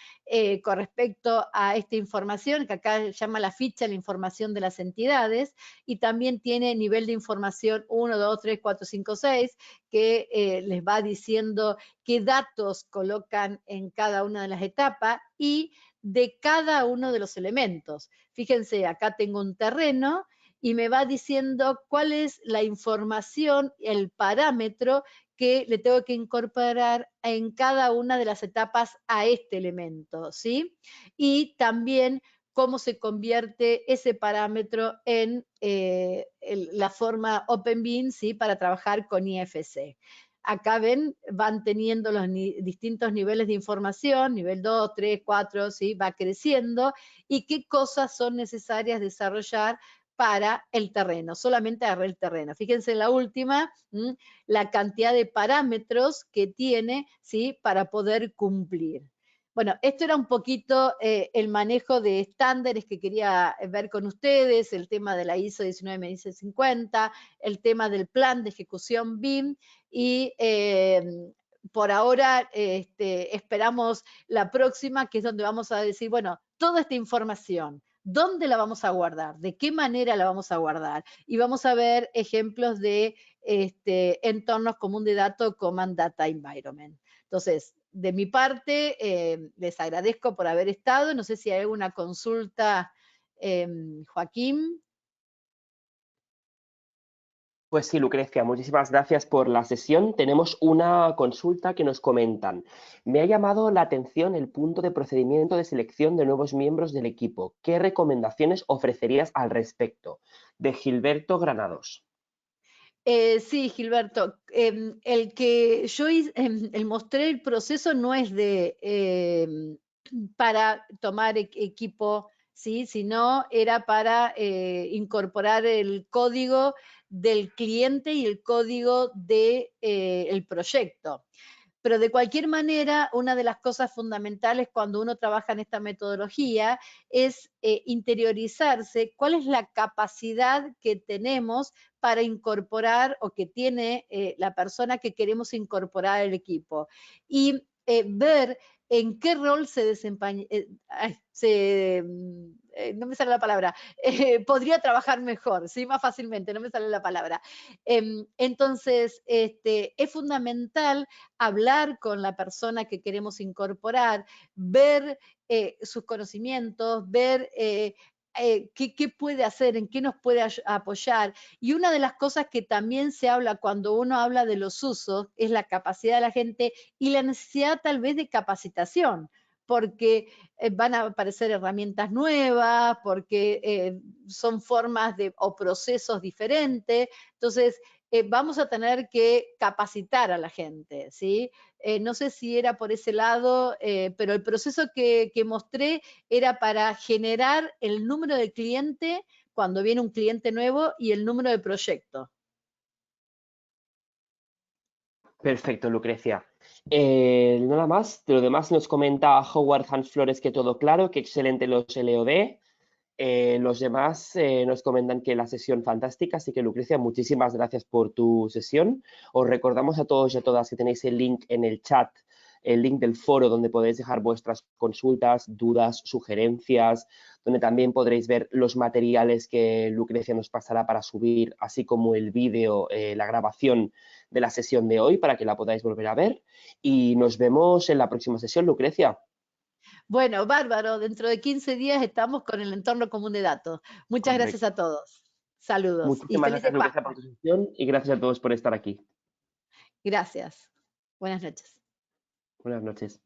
con respecto a esta información, que acá llama la ficha la información de las entidades, y también tiene nivel de información 1, 2, 3, 4, 5, 6, que les va diciendo qué datos colocan en cada una de las etapas y de cada uno de los elementos. Fíjense, acá tengo un terreno, y me va diciendo cuál es la información, el parámetro que le tengo que incorporar en cada una de las etapas a este elemento, ¿sí? Y también cómo se convierte ese parámetro en la forma OpenBeam, ¿sí? Para trabajar con IFC. Acá ven, van teniendo los distintos niveles de información, nivel 2, 3, 4, ¿sí? Va creciendo, y qué cosas son necesarias desarrollar para el terreno, solamente agarré el terreno. Fíjense en la última, la cantidad de parámetros que tiene, ¿sí? Para poder cumplir. Bueno, esto era un poquito el manejo de estándares que quería ver con ustedes, el tema de la ISO 19650, el tema del plan de ejecución BIM y por ahora esperamos la próxima, que es donde vamos a decir, bueno, toda esta información, ¿dónde la vamos a guardar? ¿De qué manera la vamos a guardar? Y vamos a ver ejemplos de entornos común de datos, Command Data Environment. Entonces, de mi parte, les agradezco por haber estado. No sé si hay alguna consulta, Joaquín. Pues sí, Lucrecia, muchísimas gracias por la sesión. Tenemos una consulta que nos comentan. Me ha llamado la atención el punto de procedimiento de selección de nuevos miembros del equipo. ¿Qué recomendaciones ofrecerías al respecto? De Gilberto Granados. Sí, Gilberto, el que yo mostré el proceso no es para tomar equipo, ¿sí? Sino era para incorporar el código del cliente y el código del el proyecto. Pero de cualquier manera, una de las cosas fundamentales cuando uno trabaja en esta metodología es interiorizarse cuál es la capacidad que tenemos para incorporar o que tiene la persona que queremos incorporar al equipo. Y ver en qué rol se desempeña, no me sale la palabra, podría trabajar mejor, ¿sí? Más fácilmente, no me sale la palabra. Entonces, es fundamental hablar con la persona que queremos incorporar, ver sus conocimientos, ver qué puede hacer, en qué nos puede apoyar. Y una de las cosas que también se habla cuando uno habla de los usos es la capacidad de la gente y la necesidad tal vez de capacitación, porque van a aparecer herramientas nuevas, porque son formas o procesos diferentes. Entonces, vamos a tener que capacitar a la gente, ¿sí? No sé si era por ese lado, pero el proceso que mostré era para generar el número de cliente cuando viene un cliente nuevo y el número de proyectos. Perfecto, Lucrecia. Nada más, de lo demás nos comenta Howard Hans Flores que todo claro, que excelente los LOD. Los demás nos comentan que la sesión fantástica, así que Lucrecia, muchísimas gracias por tu sesión. Os recordamos a todos y a todas que tenéis el link en el chat, el link del foro donde podéis dejar vuestras consultas, dudas, sugerencias, donde también podréis ver los materiales que Lucrecia nos pasará para subir, así como el vídeo, la grabación de la sesión de hoy para que la podáis volver a ver. Y nos vemos en la próxima sesión, Lucrecia. Bueno, bárbaro, dentro de 15 días estamos con el entorno común de datos. Muchas gracias Correcto. a todos. Saludos y Muchísimas gracias, felices Lucrecia, por Pascua. tu sesión y gracias a todos por estar aquí. Gracias. Buenas noches. Buenas noches.